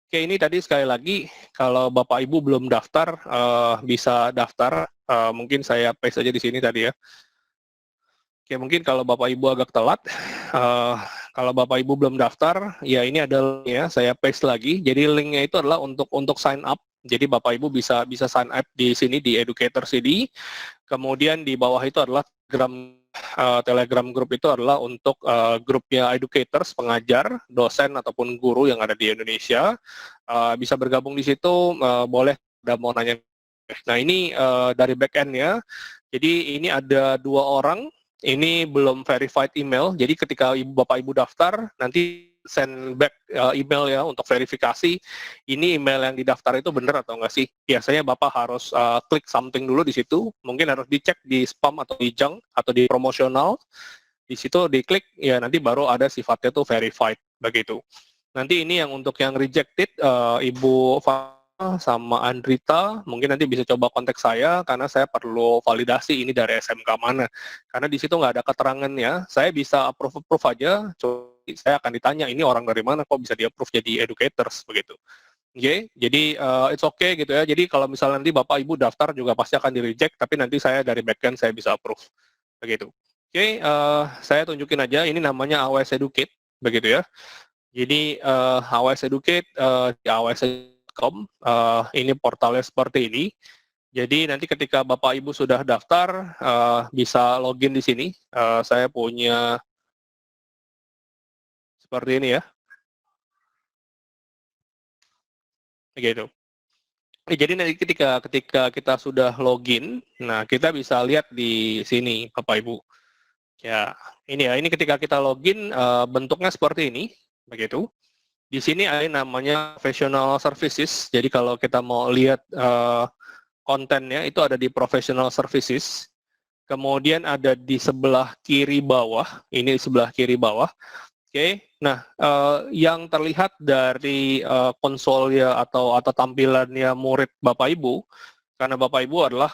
Oke, ini tadi sekali lagi, kalau Bapak Ibu belum daftar, bisa daftar. Mungkin saya paste aja di sini tadi ya. Oke, mungkin kalau Bapak Ibu agak telat, kalau Bapak Ibu belum daftar, ya ini ada linknya, saya paste lagi. Jadi linknya itu adalah untuk sign up. Jadi Bapak Ibu bisa sign up di sini di Educator CD. Kemudian di bawah itu adalah Telegram group itu adalah untuk grupnya educators, pengajar, dosen ataupun guru yang ada di Indonesia. Bisa bergabung di situ, boleh ada mau nanya. Nah, ini dari back end-nya. Jadi ini ada 2 orang, ini belum verified email. Jadi ketika Bapak Ibu daftar, nanti send back email ya untuk verifikasi ini email yang didaftar itu benar atau enggak sih. Biasanya Bapak harus klik something dulu di situ, mungkin harus dicek di spam atau di junk atau di promosional. Di situ diklik ya nanti baru ada sifatnya tuh verified begitu. Nanti ini yang untuk yang rejected Ibu sama Andrita mungkin nanti bisa coba kontak saya karena saya perlu validasi ini dari SMK mana, karena di situ nggak ada keterangannya. Saya bisa approve aja, saya akan ditanya ini orang dari mana kok bisa di approve jadi educators begitu. Oke, jadi it's okay gitu ya. Jadi kalau misalnya nanti Bapak Ibu daftar juga pasti akan di reject, tapi nanti saya dari backend saya bisa approve begitu. Oke, saya tunjukin aja ini namanya AWS Educate begitu ya. Jadi AWS Educate di aws.com ini portalnya seperti ini. Jadi nanti ketika Bapak Ibu sudah daftar bisa login di sini. Saya punya seperti ini ya. Begitu. Jadi nanti ketika kita sudah login, nah kita bisa lihat di sini Bapak Ibu. Ya, ini ya. Ini ketika kita login bentuknya seperti ini, begitu. Di sini ada yang namanya professional services. Jadi kalau kita mau lihat kontennya itu ada di professional services. Kemudian ada di sebelah kiri bawah. Ini di sebelah kiri bawah. Oke. Nah, yang terlihat dari konsolnya atau tampilannya murid Bapak Ibu, karena Bapak Ibu adalah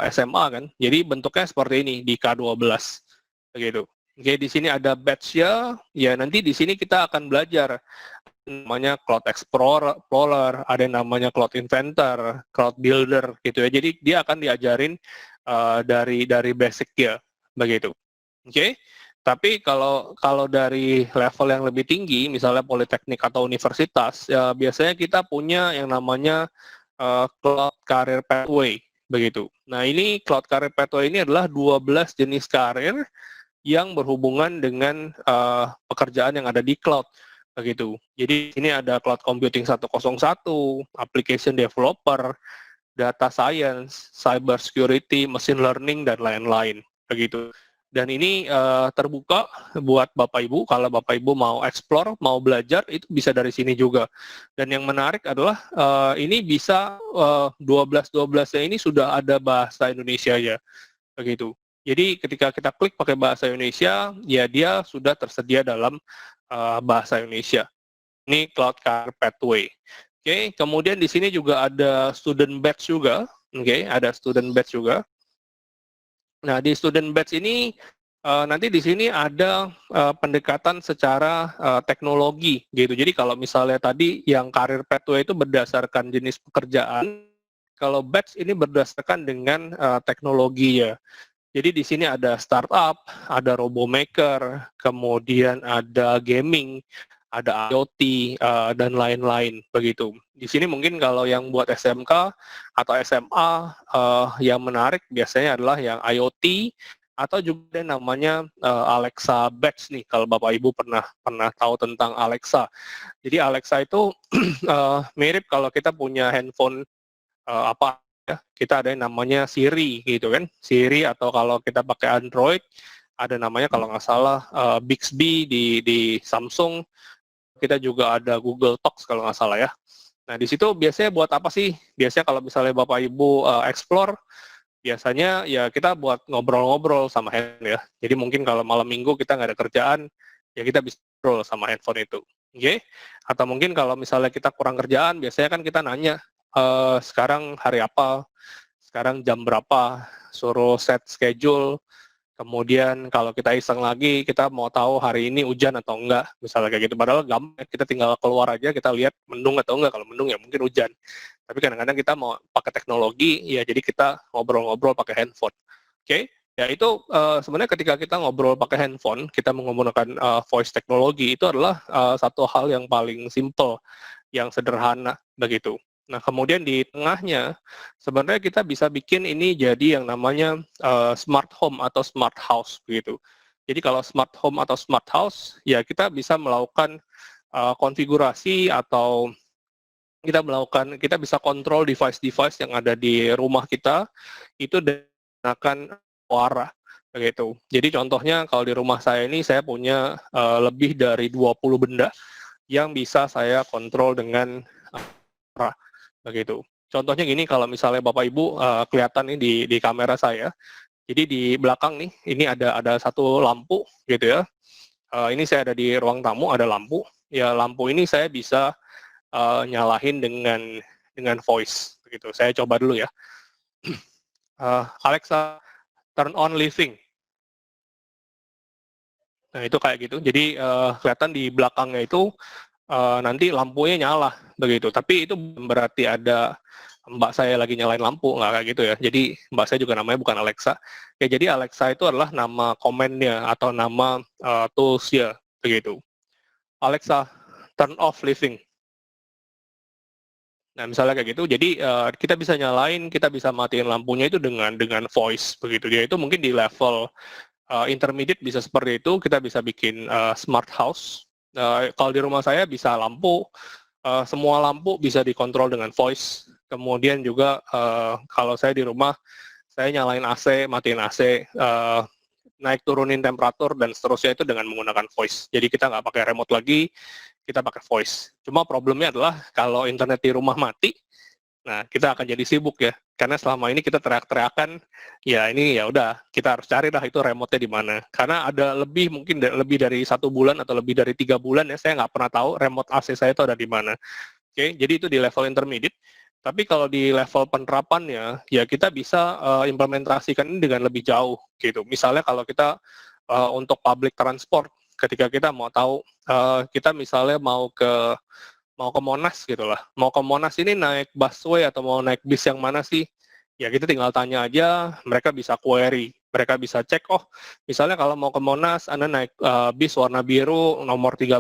SMA kan. Jadi bentuknya seperti ini di K12. Begitu. Oke, di sini ada batch-nya. Ya, nanti di sini kita akan belajar namanya Cloud Explorer, ada yang namanya Cloud Inventor, Cloud Builder gitu ya. Jadi dia akan diajarin dari basic ya, begitu. Oke. Tapi kalau dari level yang lebih tinggi, misalnya politeknik atau universitas, ya biasanya kita punya yang namanya Cloud Career Pathway, begitu. Nah, ini Cloud Career Pathway ini adalah 12 jenis karir yang berhubungan dengan pekerjaan yang ada di cloud. Begitu. Jadi ini ada Cloud Computing 101, Application Developer, Data Science, Cyber Security, Machine Learning, dan lain-lain. Begitu. Dan ini terbuka buat Bapak Ibu. Kalau Bapak Ibu mau explore, mau belajar, itu bisa dari sini juga. Dan yang menarik adalah ini bisa 12-12-nya ini sudah ada bahasa Indonesia ya. Begitu. Jadi ketika kita klik pakai bahasa Indonesia, ya dia sudah tersedia dalam bahasa Indonesia. Ini Cloud Career Pathway. Oke, kemudian di sini juga ada student batch juga. Oke, ada student batch juga. Nah, di student batch ini nanti di sini ada pendekatan secara teknologi gitu. Jadi kalau misalnya tadi yang career pathway itu berdasarkan jenis pekerjaan, kalau batch ini berdasarkan dengan teknologi ya. Jadi di sini ada startup, ada robomaker, kemudian ada gaming, ada IoT, dan lain-lain begitu. Di sini mungkin kalau yang buat SMK atau SMA yang menarik biasanya adalah yang IoT atau juga namanya Alexa Batch nih. Kalau Bapak Ibu pernah tahu tentang Alexa. Jadi Alexa itu mirip kalau kita punya handphone apa ya, kita ada yang namanya Siri gitu kan, Siri, atau kalau kita pakai Android ada namanya kalau nggak salah Bixby di Samsung, kita juga ada Google Talks kalau nggak salah ya. Nah di situ biasanya buat apa sih? Biasanya kalau misalnya Bapak Ibu explore, biasanya ya kita buat ngobrol-ngobrol sama handphone ya. Jadi mungkin kalau malam minggu kita nggak ada kerjaan, ya kita bisa ngobrol sama handphone itu. Oke? Atau mungkin kalau misalnya kita kurang kerjaan, biasanya kan kita nanya, sekarang hari apa, sekarang jam berapa, suruh set schedule, kemudian kalau kita iseng lagi, kita mau tahu hari ini hujan atau enggak, misalnya kayak gitu. Padahal gampang, kita tinggal keluar aja, kita lihat mendung atau enggak, kalau mendung ya mungkin hujan. Tapi kadang-kadang kita mau pakai teknologi, ya jadi kita ngobrol-ngobrol pakai handphone. Oke? Ya itu sebenarnya ketika kita ngobrol pakai handphone, kita menggunakan voice teknologi, itu adalah satu hal yang paling simple, yang sederhana, begitu. Nah, kemudian di tengahnya, sebenarnya kita bisa bikin ini jadi yang namanya smart home atau smart house, begitu. Jadi kalau smart home atau smart house, ya kita bisa melakukan konfigurasi atau kita bisa kontrol device-device yang ada di rumah kita, itu dengan suara. begitu. Jadi contohnya kalau di rumah saya ini saya punya lebih dari 20 benda yang bisa saya kontrol dengan arah, begitu. Contohnya gini, kalau misalnya Bapak Ibu kelihatan nih di kamera saya, jadi di belakang nih, ini ada satu lampu gitu ya. Ini saya ada di ruang tamu, ada lampu. Ya lampu ini saya bisa nyalahin dengan voice, begitu. Saya coba dulu ya. Alexa, turn on living. Nah itu kayak gitu. Jadi kelihatan di belakangnya itu nanti lampunya nyala begitu. Tapi itu bukan berarti ada mbak saya lagi nyalain lampu, nggak kayak gitu ya. Jadi mbak saya juga namanya bukan Alexa. Ya jadi Alexa itu adalah nama komennya atau nama tools-nya begitu. Alexa, turn off living. Nah misalnya kayak gitu, jadi kita bisa nyalain, kita bisa matiin lampunya itu dengan voice begitu. Dia itu mungkin di level intermediate bisa seperti itu, kita bisa bikin smart house. Kalau di rumah saya bisa lampu, semua lampu bisa dikontrol dengan voice. Kemudian juga kalau saya di rumah, saya nyalain AC, matiin AC, naik turunin temperatur dan seterusnya itu dengan menggunakan voice. Jadi kita nggak pakai remote lagi, kita pakai voice. Cuma problemnya adalah kalau internet di rumah mati, nah kita akan jadi sibuk ya. Karena selama ini kita teriak-teriakan, ya ini ya udah kita harus cari lah itu remote-nya di mana. Karena ada mungkin lebih dari 1 bulan atau lebih dari 3 bulan ya, saya nggak pernah tahu remote AC saya itu ada di mana. Oke, jadi itu di level intermediate. Tapi kalau di level penerapannya, ya kita bisa implementasikan ini dengan lebih jauh gitu. Misalnya kalau kita untuk public transport, ketika kita mau tahu, kita misalnya mau ke Monas gitu lah. Mau ke Monas ini naik busway atau mau naik bis yang mana sih? Ya kita tinggal tanya aja, mereka bisa query, mereka bisa cek, oh misalnya kalau mau ke Monas, Anda naik bis warna biru nomor 13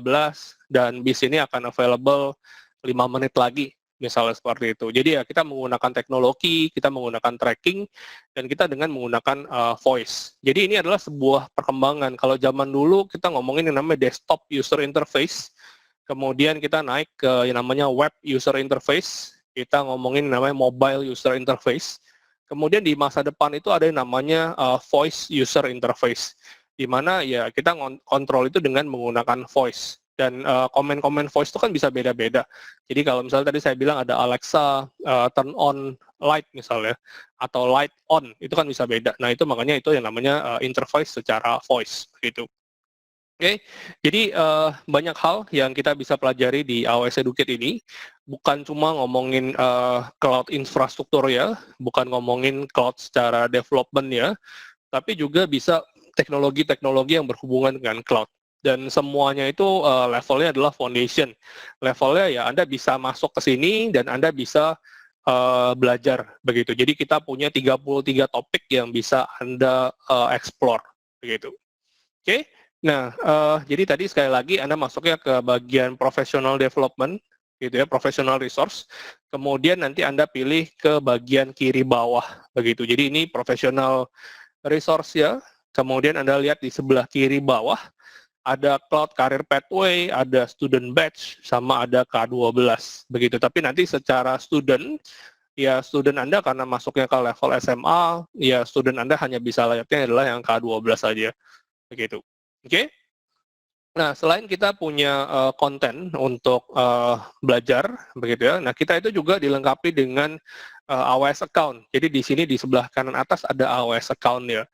dan bis ini akan available 5 menit lagi, misalnya seperti itu. Jadi ya kita menggunakan teknologi, kita menggunakan tracking, dan kita dengan menggunakan voice. Jadi ini adalah sebuah perkembangan. Kalau zaman dulu kita ngomongin yang namanya desktop user interface, kemudian kita naik ke yang namanya web user interface, kita ngomongin yang namanya mobile user interface. Kemudian di masa depan itu ada yang namanya voice user interface, di mana ya kita kontrol itu dengan menggunakan voice. Dan komen-komen voice itu kan bisa beda-beda. Jadi kalau misalnya tadi saya bilang ada Alexa, turn on light misalnya, atau light on, itu kan bisa beda. Nah itu makanya itu yang namanya interface secara voice gitu. Oke, jadi banyak hal yang kita bisa pelajari di AWS Educate ini, bukan cuma ngomongin cloud infrastruktur ya, bukan ngomongin cloud secara development ya, tapi juga bisa teknologi-teknologi yang berhubungan dengan cloud. Dan semuanya itu levelnya adalah foundation. Levelnya ya Anda bisa masuk ke sini dan Anda bisa belajar begitu. Jadi kita punya 33 topik yang bisa Anda explore begitu. Oke, nah jadi tadi sekali lagi Anda masuknya ke bagian professional development, gitu ya, professional resource. Kemudian nanti Anda pilih ke bagian kiri bawah, begitu. Jadi ini professional resource ya. Kemudian Anda lihat di sebelah kiri bawah ada Cloud Career Pathway, ada Student Batch, sama ada K12, begitu. Tapi nanti secara student, ya student Anda karena masuknya ke level SMA, ya student Anda hanya bisa layaknya adalah yang K12 saja. Begitu. Oke. Nah, selain kita punya konten untuk belajar, begitu ya. Nah, kita itu juga dilengkapi dengan AWS account. Jadi di sini di sebelah kanan atas ada AWS account ya.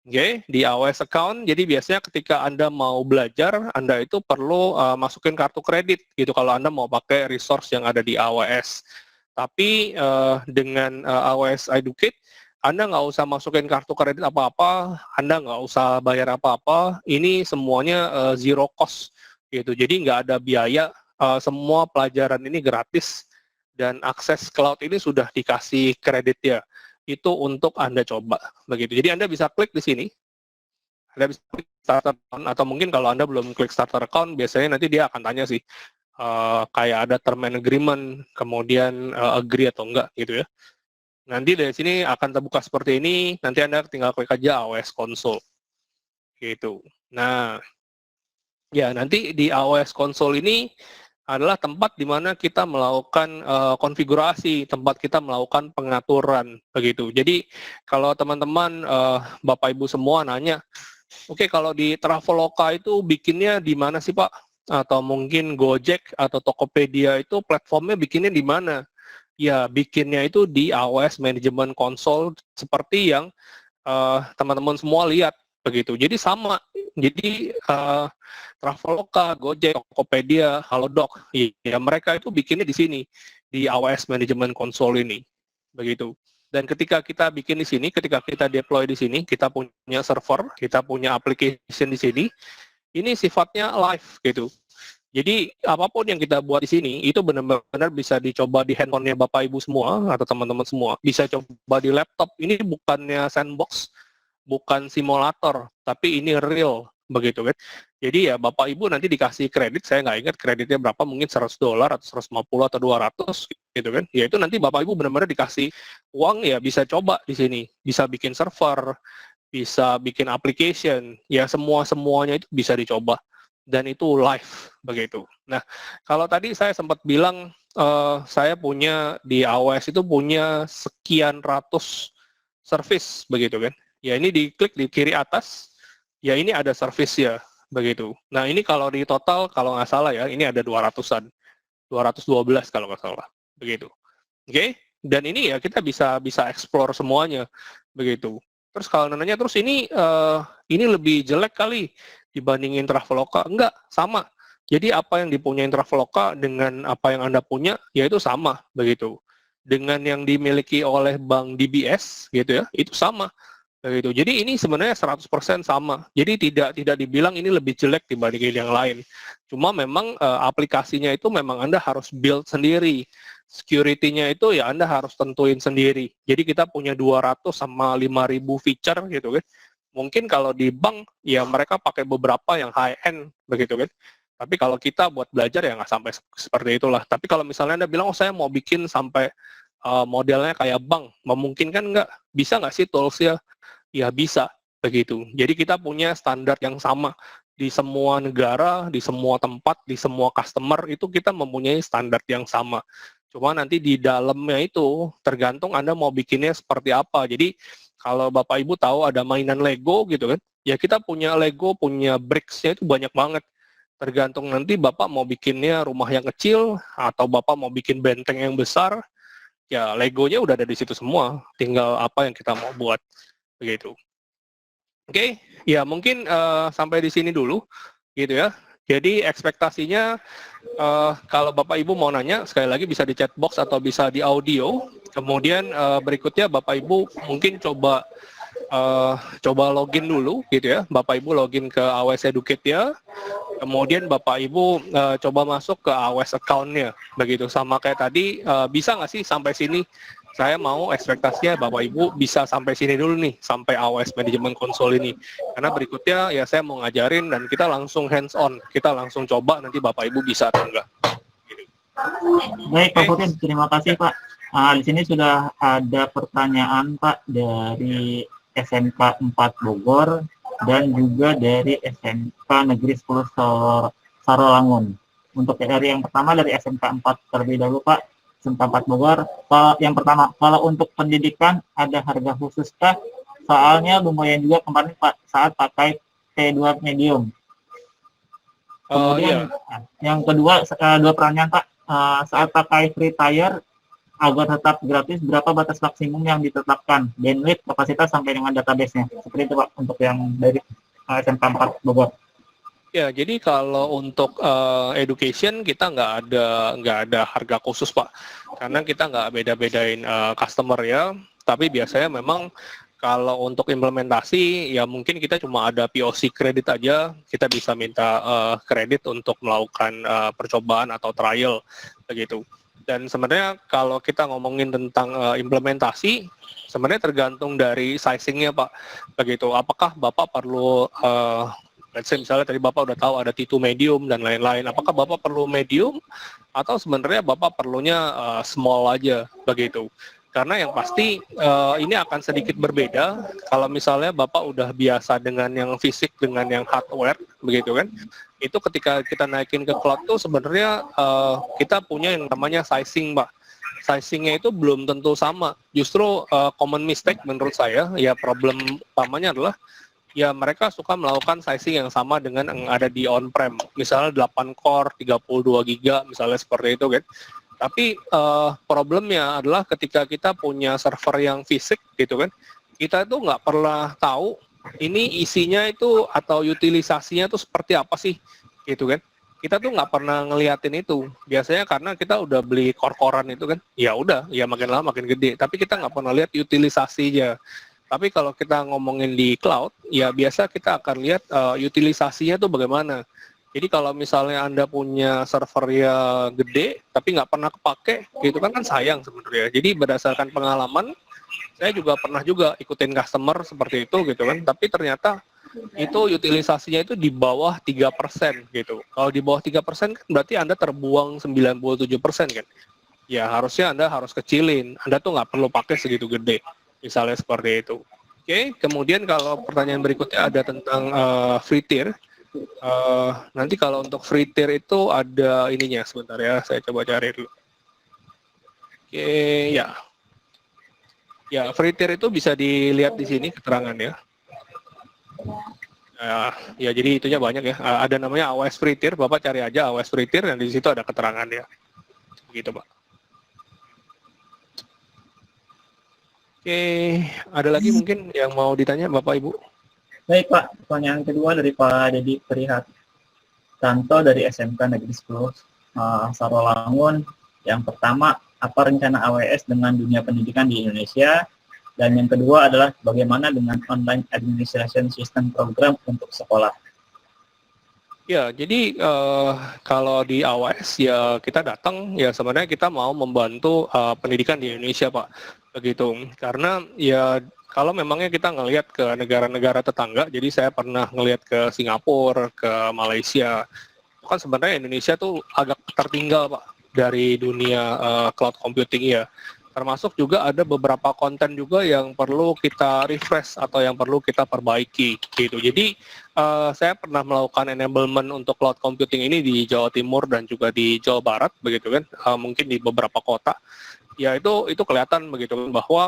Oke, di AWS account, jadi biasanya ketika Anda mau belajar, Anda itu perlu masukin kartu kredit gitu kalau Anda mau pakai resource yang ada di AWS. Tapi dengan AWS Educate, Anda nggak usah masukin kartu kredit apa-apa, Anda nggak usah bayar apa-apa, ini semuanya zero cost gitu. Jadi nggak ada biaya, semua pelajaran ini gratis dan akses cloud ini sudah dikasih kredit ya. Itu untuk Anda coba begitu. Jadi Anda bisa klik di sini, Anda bisa klik starter account, atau mungkin kalau Anda belum klik starter account, biasanya nanti dia akan tanya sih kayak ada term and agreement, kemudian agree atau enggak gitu ya. Nanti dari sini akan terbuka seperti ini, nanti Anda tinggal klik aja AWS Console. Gitu. Nah, ya nanti di AWS Console ini adalah tempat di mana kita melakukan konfigurasi, tempat kita melakukan pengaturan begitu. Jadi kalau teman-teman Bapak Ibu semua nanya, oke, kalau di Traveloka itu bikinnya di mana sih Pak? Atau mungkin Gojek atau Tokopedia itu platformnya bikinnya di mana? Ya, bikinnya itu di AWS Management Console seperti yang teman-teman semua lihat begitu. Jadi sama. Jadi Traveloka, Gojek, Tokopedia, Halodoc, ya mereka itu bikinnya di sini di AWS Management Console ini, begitu. Dan ketika kita bikin di sini, ketika kita deploy di sini, kita punya server, kita punya application di sini, ini sifatnya live gitu. Jadi apapun yang kita buat di sini itu benar-benar bisa dicoba di handphonenya Bapak Ibu semua atau teman-teman semua. Bisa coba di laptop. Ini bukannya sandbox, bukan simulator, tapi ini real begitu kan. Jadi ya Bapak Ibu nanti dikasih kredit, saya nggak ingat kreditnya berapa, mungkin $100 atau 150 atau 200 gitu kan. Ya itu nanti Bapak Ibu benar-benar dikasih uang ya bisa coba di sini, bisa bikin server, bisa bikin application, ya semuanya itu bisa dicoba dan itu live begitu. Nah, kalau tadi saya sempat bilang saya punya di AWS itu punya sekian ratus service begitu kan. Ya ini diklik di kiri atas, ya ini ada service ya begitu. Nah ini kalau di total kalau nggak salah ya ini ada 200-an, 212 kalau nggak salah begitu. Oke, dan ini ya kita bisa explore semuanya begitu. Terus kalau nanya terus ini lebih jelek kali dibandingin Traveloka, enggak, sama. Jadi apa yang dipunyain Traveloka dengan apa yang Anda punya, ya itu sama, begitu. Dengan yang dimiliki oleh Bank DBS, gitu ya, itu sama. Begitu. Jadi ini sebenarnya 100% sama. Jadi tidak dibilang ini lebih jelek dibandingin yang lain. Cuma memang aplikasinya itu memang Anda harus build sendiri. Security-nya itu ya Anda harus tentuin sendiri. Jadi kita punya 200 sama 5.000 feature gitu kan. Mungkin kalau di bank, ya mereka pakai beberapa yang high-end, begitu kan. Tapi kalau kita buat belajar, ya nggak sampai seperti itulah. Tapi kalau misalnya Anda bilang, oh saya mau bikin sampai modelnya kayak bank, memungkinkan nggak? Bisa nggak sih tools-nya? Ya bisa, begitu. Jadi kita punya standar yang sama. Di semua negara, di semua tempat, di semua customer, itu kita mempunyai standar yang sama. Cuma nanti di dalamnya itu, tergantung Anda mau bikinnya seperti apa. Jadi, kalau Bapak Ibu tahu ada mainan Lego gitu kan, ya kita punya Lego, punya bricks-nya itu banyak banget. Tergantung nanti Bapak mau bikinnya rumah yang kecil, atau Bapak mau bikin benteng yang besar, ya Legonya udah ada di situ semua. Tinggal apa yang kita mau buat, begitu. Oke, ya mungkin sampai di sini dulu, gitu ya. Jadi ekspektasinya kalau Bapak Ibu mau nanya, sekali lagi bisa di chat box atau bisa di audio. Kemudian berikutnya Bapak Ibu mungkin coba login dulu, gitu ya. Bapak Ibu login ke AWS Educate-nya. Kemudian Bapak Ibu coba masuk ke AWS account-nya, begitu. Sama kayak tadi, bisa nggak sih sampai sini? Saya mau ekspektasinya Bapak Ibu bisa sampai sini dulu nih, sampai AWS Management Console ini. Karena berikutnya ya saya mau ngajarin dan kita langsung hands on, kita langsung coba nanti Bapak Ibu bisa atau enggak. Baik Pak Putin, terima kasih Pak. Di sini sudah ada pertanyaan Pak dari SMK 4 Bogor dan juga dari SMK Negeri 10 Sarolangun. Untuk dari yang pertama dari SMK 4 terlebih dahulu Pak. SMK 4 Bogor. Yang pertama, kalau untuk pendidikan ada harga khusus kah? Soalnya lumayan juga kemarin Pak saat pakai T2 medium. Kemudian yang kedua, dua pertanyaan Pak, saat pakai free tier agar tetap gratis, berapa batas maksimum yang ditetapkan? Bandwidth, kapasitas sampai dengan database-nya. Seperti itu Pak untuk yang dari SMK 4 Bogor. Ya, jadi kalau untuk education kita nggak ada harga khusus Pak, karena kita nggak beda-bedain customer ya. Tapi biasanya memang kalau untuk implementasi ya mungkin kita cuma ada POC kredit aja, kita bisa minta kredit untuk melakukan percobaan atau trial begitu. Dan sebenarnya kalau kita ngomongin tentang implementasi, sebenarnya tergantung dari sizingnya Pak, begitu. Apakah Bapak perlu let's say misalnya tadi Bapak udah tahu ada T2 medium dan lain-lain. Apakah Bapak perlu medium atau sebenarnya Bapak perlunya small aja begitu? Karena yang pasti ini akan sedikit berbeda kalau misalnya Bapak udah biasa dengan yang fisik dengan yang hardware, begitu kan? Itu ketika kita naikin ke cloud tuh sebenarnya kita punya yang namanya sizing, Pak. Sizingnya itu belum tentu sama. Justru common mistake menurut saya, ya problem utamanya adalah ya mereka suka melakukan sizing yang sama dengan yang ada di on-prem. Misalnya 8 core, 32 giga, misalnya seperti itu kan. Tapi problemnya adalah ketika kita punya server yang fisik gitu kan, kita itu nggak pernah tahu ini isinya itu atau utilisasinya itu seperti apa sih gitu kan. Kita tuh nggak pernah ngeliatin itu. Biasanya karena kita udah beli core-corean itu kan, ya udah, ya makin lama makin gede. Tapi kita nggak pernah lihat utilisasinya. Tapi kalau kita ngomongin di cloud, ya biasa kita akan lihat utilisasinya tuh bagaimana. Jadi kalau misalnya Anda punya server yang gede, tapi nggak pernah kepake, gitu kan sayang sebenarnya. Jadi berdasarkan pengalaman, saya juga pernah juga ikutin customer seperti itu gitu kan, tapi ternyata itu utilisasinya itu di bawah 3% gitu. Kalau di bawah 3% kan berarti Anda terbuang 97% kan. Ya harusnya Anda harus kecilin, Anda tuh nggak perlu pakai segitu gede, misalnya seperti itu. Oke, kemudian kalau pertanyaan berikutnya ada tentang free tier. Nanti kalau untuk free tier itu ada ininya sebentar ya, saya coba cari dulu. Oke, ya. Ya, free tier itu bisa dilihat di sini keterangannya. Ya jadi itunya banyak ya. Ada namanya AWS free tier, Bapak cari aja AWS free tier dan di situ ada keterangannya. Begitu, Pak. Oke, ada lagi mungkin yang mau ditanya Bapak Ibu? Baik Pak, pertanyaan kedua dari Pak Dedi Prihatanto dari SMK Negeri 10 Sarolangun. Yang pertama, apa rencana AWS dengan dunia pendidikan di Indonesia? Dan yang kedua adalah bagaimana dengan online administration system program untuk sekolah? Ya, jadi kalau di AWS ya kita datang ya sebenarnya kita mau membantu pendidikan di Indonesia, Pak, begitu. Karena ya kalau memangnya kita ngelihat ke negara-negara tetangga, jadi saya pernah ngelihat ke Singapura, ke Malaysia, itu kan sebenarnya Indonesia tuh agak tertinggal, Pak, dari dunia cloud computing ya. Termasuk juga ada beberapa konten juga yang perlu kita refresh atau yang perlu kita perbaiki gitu. Jadi saya pernah melakukan enablement untuk cloud computing ini di Jawa Timur dan juga di Jawa Barat begitu kan, mungkin di beberapa kota. Ya itu kelihatan begitu kan bahwa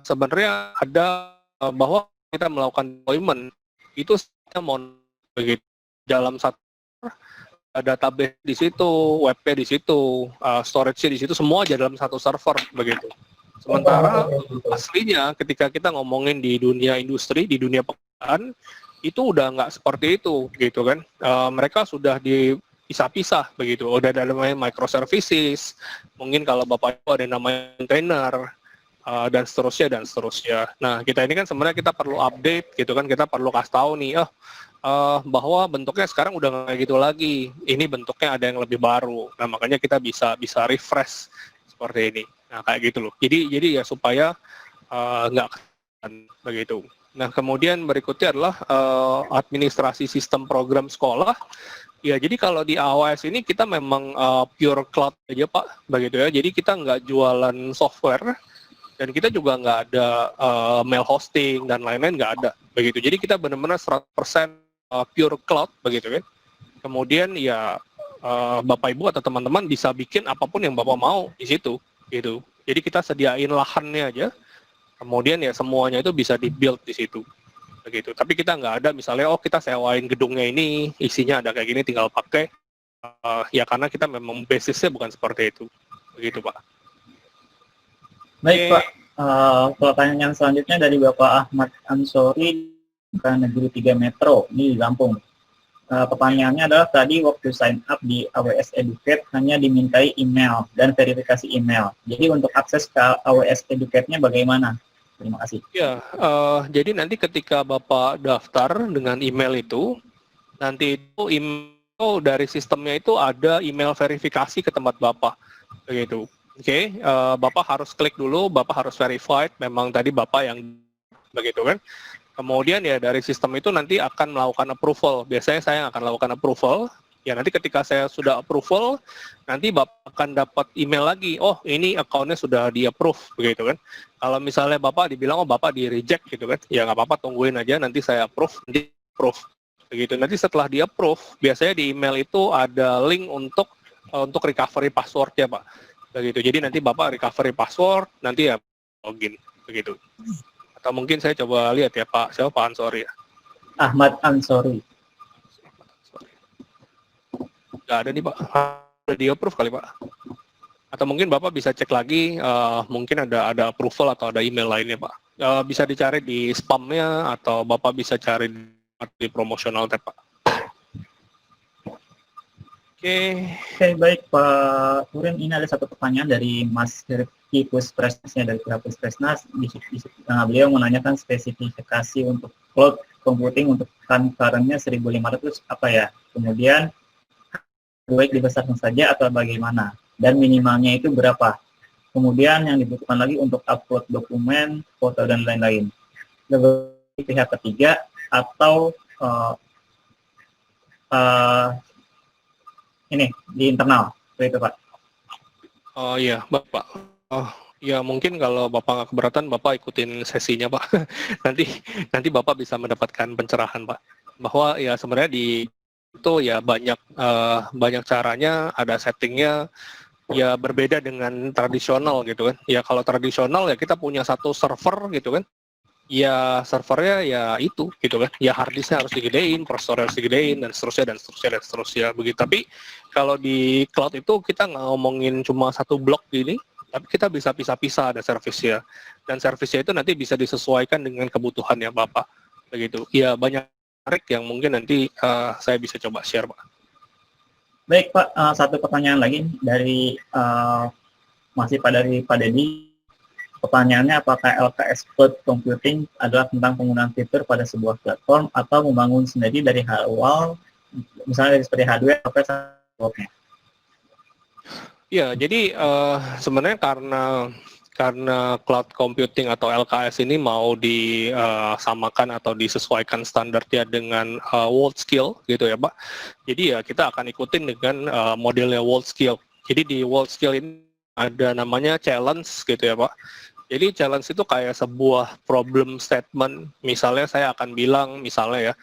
sebenarnya ada bahwa kita melakukan deployment itu mau begitu dalam satu database di situ, webnya di situ, storage-nya di situ, semua aja dalam satu server begitu. Sementara aslinya ketika kita ngomongin di dunia industri, di dunia pekerjaan, itu udah nggak seperti itu gitu kan. Mereka sudah dipisah-pisah begitu. Udah ada namanya microservices, mungkin kalau Bapak Ibu ada namanya container, dan seterusnya dan seterusnya. Nah, kita ini kan sebenarnya kita perlu update gitu kan, kita perlu kasih tahu nih, bahwa bentuknya sekarang udah nggak gitu lagi. Ini bentuknya ada yang lebih baru. Nah, makanya kita bisa refresh seperti ini. Nah, kayak gitu loh. Jadi ya supaya nggak begitu. Nah, kemudian berikutnya adalah administrasi sistem program sekolah. Ya, jadi kalau di AWS ini kita memang pure cloud aja, Pak, begitu ya. Jadi kita nggak jualan software dan kita juga nggak ada mail hosting dan lain-lain, nggak ada begitu. Jadi kita benar-benar 100% pure cloud begitu kan. Kemudian ya Bapak Ibu atau teman-teman bisa bikin apapun yang Bapak mau di situ gitu. Jadi kita sediain lahannya aja. Kemudian ya semuanya itu bisa di-build di situ. Begitu. Tapi kita nggak ada misalnya kita sewain gedungnya ini, isinya ada kayak gini tinggal pakai. Ya karena kita memang basisnya bukan seperti itu. Begitu, Pak. Baik, Pak. Pertanyaan selanjutnya dari Bapak Ahmad Ansori ke Negeri 3 Metro, ini di Lampung. Pertanyaannya adalah tadi waktu sign up di AWS Educate hanya dimintai email dan verifikasi email. Jadi untuk akses ke AWS Educate-nya bagaimana? Terima kasih. Ya, jadi nanti ketika Bapak daftar dengan email itu, nanti itu email dari sistemnya itu ada email verifikasi ke tempat Bapak, begitu. Oke, Bapak harus klik dulu, Bapak harus verified, memang tadi Bapak yang begitu kan. Kemudian ya dari sistem itu nanti akan melakukan approval. Biasanya saya akan lakukan approval. Ya nanti ketika saya sudah approval, nanti Bapak akan dapat email lagi, oh ini account-nya sudah di-approve, begitu kan. Kalau misalnya Bapak dibilang, oh Bapak di-reject gitu kan, ya nggak apa-apa, tungguin aja, nanti saya approve, nanti approve. Begitu, nanti setelah di-approve, biasanya di email itu ada link untuk recovery password ya Pak. Begitu, jadi nanti Bapak recovery password, nanti ya login, begitu. Atau mungkin saya coba lihat ya Pak, siapa Pak Ansori ya? Ahmad Ansori. Nggak ada nih Pak, ada di-approve kali Pak. Atau mungkin Bapak bisa cek lagi, mungkin ada approval atau ada email lainnya Pak. Bisa dicari di spam-nya atau Bapak bisa cari di promotional tab Pak. Oke. Oke, baik Pak Kurin, ini ada satu pertanyaan dari Mas Rifki Puspresnasnya dari pihak Puspresnas. Beliau menanyakan spesifikasi untuk cloud computing untuk current-nya 1.500 apa ya? Kemudian baik dibesarkan saja atau bagaimana, dan minimalnya itu berapa, kemudian yang dibutuhkan lagi untuk upload dokumen, foto, dan lain-lain, dari pihak ketiga atau ini di internal, seperti itu Pak. Oh iya Bapak, ya mungkin kalau Bapak nggak keberatan, Bapak ikutin sesinya Pak. nanti Bapak bisa mendapatkan pencerahan Pak, bahwa ya sebenarnya di itu ya banyak caranya, ada settingnya, ya berbeda dengan tradisional gitu kan. Ya kalau tradisional ya kita punya satu server gitu kan, ya servernya ya itu gitu kan, ya harddisknya harus digedein, prosesor harus digedein, dan seterusnya dan seterusnya dan seterusnya begitu. Tapi kalau di cloud itu kita nggak ngomongin cuma satu blok gini, tapi kita bisa pisah-pisah ada servisnya, dan servisnya itu nanti bisa disesuaikan dengan kebutuhannya Bapak begitu. Ya banyak menarik yang mungkin nanti saya bisa coba share Pak. Baik Pak, satu pertanyaan lagi dari masih dari Pak Dedi. Pertanyaannya, apakah LKS Cloud Computing adalah tentang penggunaan fitur pada sebuah platform atau membangun sendiri dari awal, misalnya dari seperti hardware sampai software-nya? Ya, jadi sebenarnya karena cloud computing atau LKS ini mau disamakan atau disesuaikan standarnya dengan world skill gitu ya Pak. Jadi ya kita akan ikutin dengan modelnya world skill. Jadi di world skill ini ada namanya challenge gitu ya Pak. Jadi challenge itu kayak sebuah problem statement. Misalnya saya akan bilang, misalnya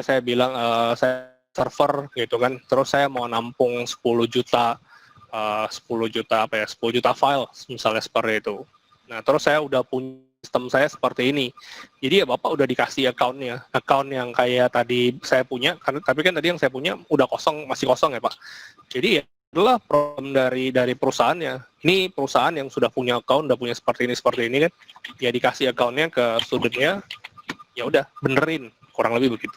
saya bilang saya server gitu kan, terus saya mau nampung 10 juta 10 juta 10 juta file misalnya seperti itu. Nah terus saya udah punya sistem saya seperti ini. Jadi ya Bapak udah dikasih account yang kayak tadi saya punya, tapi kan tadi yang saya punya udah masih kosong ya Pak. Jadi ya adalah problem dari perusahaannya. Ini perusahaan yang sudah punya account, udah punya seperti ini kan, ya dikasih accountnya ke studentnya, ya udah benerin, kurang lebih begitu.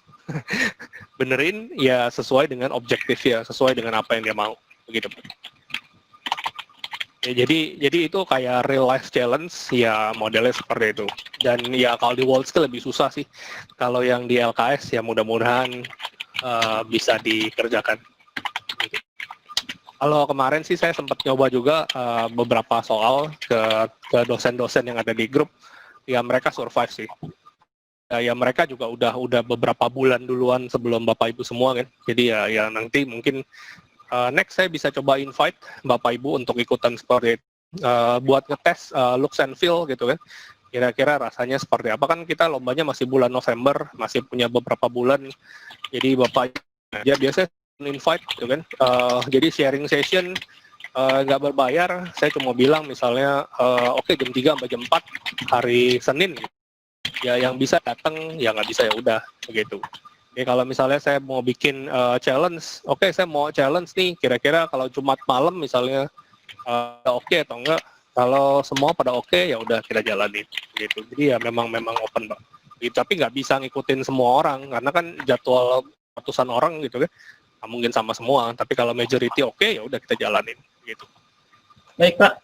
Benerin ya sesuai dengan objektif ya, sesuai dengan apa yang dia mau, begitu. Ya, jadi itu kayak real life challenge ya, modelnya seperti itu. Dan ya kalau di world skill lebih susah sih. Kalau yang di LKS ya mudah-mudahan bisa dikerjakan. Kalau kemarin sih saya sempat nyoba juga beberapa soal ke dosen-dosen yang ada di grup, ya mereka survive sih. Ya mereka juga udah beberapa bulan duluan sebelum Bapak Ibu semua kan. Jadi ya nanti mungkin next saya bisa coba invite Bapak Ibu untuk ikutan seperti itu. Buat ngetes looks and feel gitu kan. Kira-kira rasanya seperti apa, kan kita lombanya masih bulan November, masih punya beberapa bulan. Jadi Bapak ya biasanya invite gitu kan, jadi sharing session nggak berbayar. Saya cuma bilang misalnya oke, jam 3 sampai jam 4 hari Senin gitu. Ya yang bisa datang, ya nggak bisa ya udah begitu. Oke, kalau misalnya saya mau bikin challenge, oke saya mau challenge nih, kira-kira kalau Jumat malam misalnya oke atau enggak. Kalau semua pada oke, ya udah kita jalanin gitu. Jadi ya memang open Pak. Gitu, tapi nggak bisa ngikutin semua orang karena kan jadwal ratusan orang gitu kan. Nah, mungkin sama semua, tapi kalau majority oke, ya udah kita jalanin gitu. Baik Pak,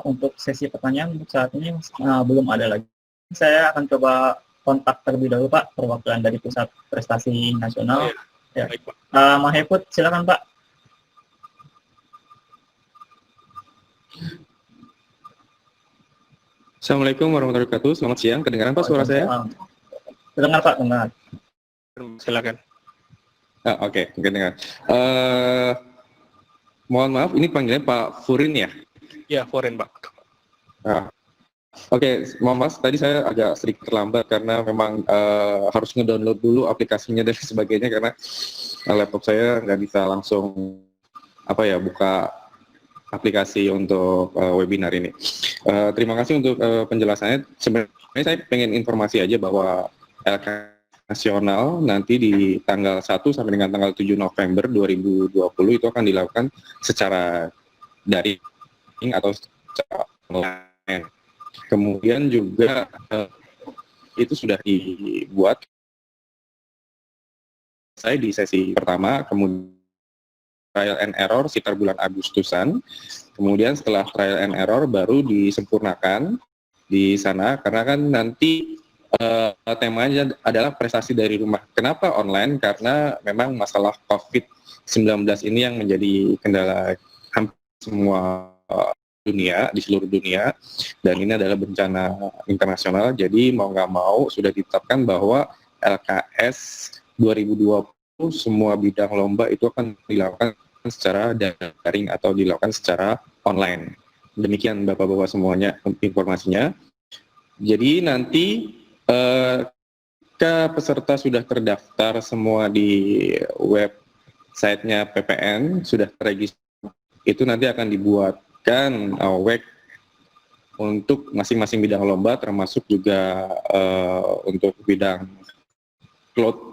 untuk sesi pertanyaan untuk saat ini belum ada lagi. Saya akan coba kontak terlebih dahulu Pak, perwakilan dari Pusat Prestasi Nasional. Oh, ya. Baik Pak. Maheput, silakan Pak. Assalamualaikum warahmatullahi wabarakatuh. Selamat siang. Kedengaran Pak suara saya? Dengar Pak, dengar. Silakan. Oke, oke dengar. Mohon maaf, ini panggilannya Pak Furin ya? Ya, foreign, Pak. Ah, Oke, mohon maaf, tadi saya agak sedikit terlambat karena memang harus ngedownload dulu aplikasinya dan sebagainya karena laptop saya nggak bisa langsung buka aplikasi untuk webinar ini. Terima kasih untuk penjelasannya. Sebenarnya saya pengen informasi aja bahwa LK nasional nanti di tanggal 1 sampai dengan tanggal 7 November 2020 itu akan dilakukan secara daring atau secara online. Kemudian juga itu sudah dibuat saya di sesi pertama, kemudian trial and error sekitar bulan Agustusan. Kemudian setelah trial and error baru disempurnakan di sana karena kan nanti temanya adalah prestasi dari rumah. Kenapa online? Karena memang masalah COVID-19 ini yang menjadi kendala hampir semua dunia, di seluruh dunia, dan ini adalah bencana internasional, jadi mau nggak mau sudah ditetapkan bahwa LKS 2020 semua bidang lomba itu akan dilakukan secara daring atau dilakukan secara online. Demikian Bapak-Bapak semuanya informasinya. Jadi nanti peserta sudah terdaftar semua di websitenya PPN, sudah terregistrasi, itu nanti akan dibuatkan WEC untuk masing-masing bidang lomba, termasuk juga untuk bidang cloud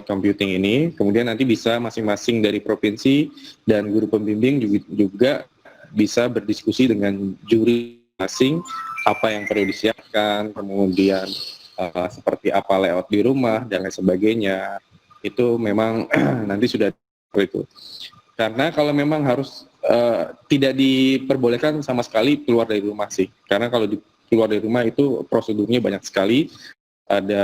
computing ini. Kemudian nanti bisa masing-masing dari provinsi dan guru pembimbing juga bisa berdiskusi dengan juri masing apa yang perlu disiapkan, kemudian seperti apa layout di rumah dan lain sebagainya. Itu memang nanti sudah itu. Karena kalau memang harus tidak diperbolehkan sama sekali keluar dari rumah sih. Karena kalau keluar dari rumah itu prosedurnya banyak sekali. Ada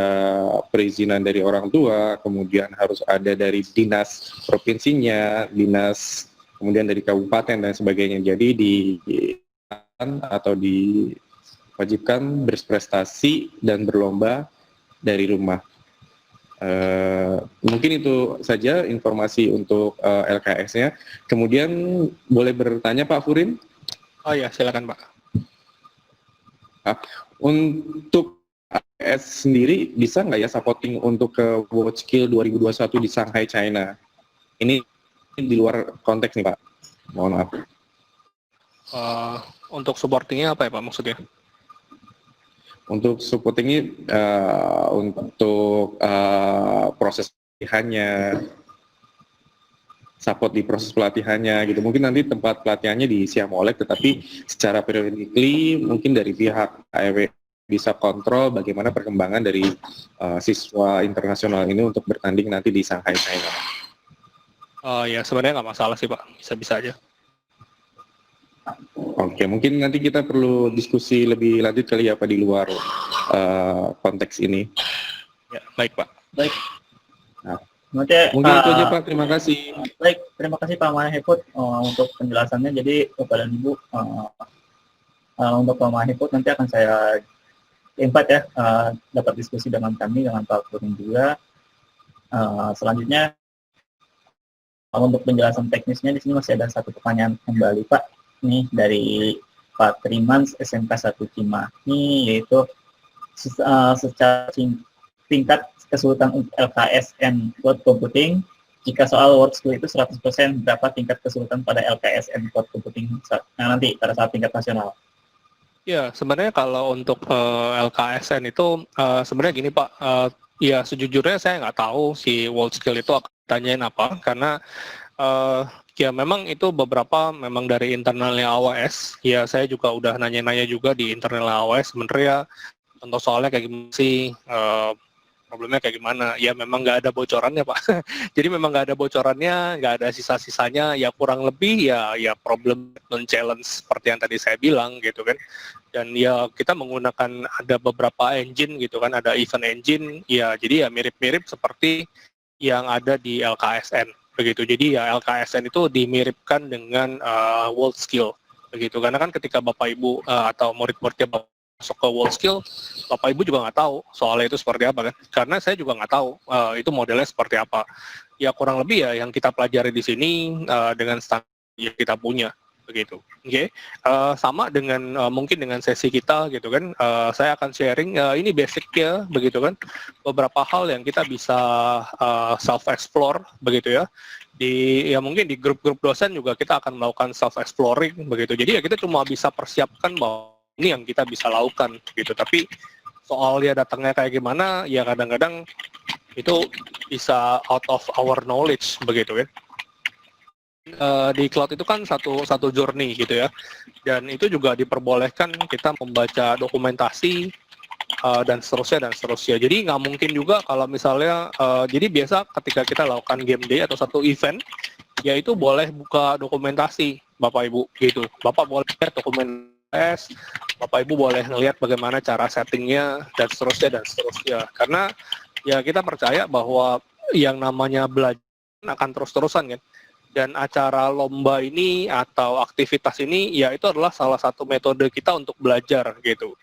perizinan dari orang tua, kemudian harus ada dari dinas provinsinya, dinas kemudian dari kabupaten dan sebagainya. Jadi diwajibkan berprestasi dan berlomba dari rumah. Mungkin itu saja informasi untuk LKS-nya. Kemudian boleh bertanya Pak Furin? Oh ya, silakan Pak. Untuk LKS sendiri bisa nggak ya supporting untuk ke WorldSkill 2021 di Shanghai, China? Ini di luar konteks nih Pak. Mohon maaf. Untuk supportingnya apa ya Pak maksudnya? Untuk supportingnya untuk proses pelatihannya, support di proses pelatihannya gitu. Mungkin nanti tempat pelatihannya di Siam Olek, tetapi secara periodically mungkin dari pihak AEW bisa kontrol bagaimana perkembangan dari siswa internasional ini untuk bertanding nanti di Shanghai, China. Ya sebenarnya nggak masalah sih Pak, bisa-bisa aja. Oke, mungkin nanti kita perlu diskusi lebih lanjut kali ya Pak di luar konteks ini. Ya, baik Pak. Baik. Nah, Nanti, mungkin itu aja Pak, terima kasih. Baik, terima kasih Pak Mahfud untuk penjelasannya. Jadi Bapak dan Ibu, untuk Pak Mahfud nanti akan saya invite ya, dapat diskusi dengan kami, dengan Pak Furin juga. Selanjutnya, untuk penjelasan teknisnya di sini masih ada satu pertanyaan kembali Pak. Ini dari Pak Trimans SMK 1 Cimahi, yaitu secara tingkat kesulitan LKSN Cloud Computing, jika soal WorldSkill itu 100%, berapa tingkat kesulitan pada LKSN Cloud Computing nanti pada saat tingkat nasional? Ya, sebenarnya kalau untuk LKSN itu sebenarnya gini Pak, ya sejujurnya saya nggak tahu si WorldSkill itu akan tanyain apa, karena ya memang itu beberapa memang dari internalnya AWS. Ya saya juga udah nanya-nanya juga di internal AWS sebenarnya untuk soalnya kayak gimana sih, problemnya kayak gimana. Ya memang nggak ada bocorannya Pak. Jadi memang nggak ada bocorannya, nggak ada sisa-sisanya. Ya kurang lebih ya problem non-challenge seperti yang tadi saya bilang gitu kan. Dan ya kita menggunakan ada beberapa engine gitu kan, ada event engine. Ya jadi ya mirip-mirip seperti yang ada di LKSN begitu. Jadi ya LKSN itu dimiripkan dengan WorldSkill begitu. Karena kan ketika Bapak Ibu atau murid-muridnya Bapak masuk ke WorldSkill, Bapak Ibu juga nggak tahu soalnya itu seperti apa kan? Karena saya juga nggak tahu itu modelnya seperti apa. Ya kurang lebih ya yang kita pelajari di sini dengan standar yang kita punya begitu. Oke, sama dengan mungkin dengan sesi kita gitu kan. Saya akan sharing ini basicnya begitu kan. Beberapa hal yang kita bisa self explore begitu ya. Ya mungkin di grup-grup dosen juga kita akan melakukan self exploring begitu. Jadi ya kita cuma bisa persiapkan bahwa ini yang kita bisa lakukan gitu. Tapi soal dia datangnya kayak gimana, ya kadang-kadang itu bisa out of our knowledge begitu kan. Di cloud itu kan satu journey gitu ya, dan itu juga diperbolehkan kita membaca dokumentasi dan seterusnya. Jadi nggak mungkin juga kalau misalnya, jadi biasa ketika kita lakukan game day atau satu event, ya itu boleh buka dokumentasi Bapak Ibu gitu. Bapak boleh lihat dokumentasi, Bapak Ibu boleh ngelihat bagaimana cara settingnya dan seterusnya. Karena ya kita percaya bahwa yang namanya belajar akan terus-terusan kan. Dan acara lomba ini atau aktivitas ini ya itu adalah salah satu metode kita untuk belajar gitu.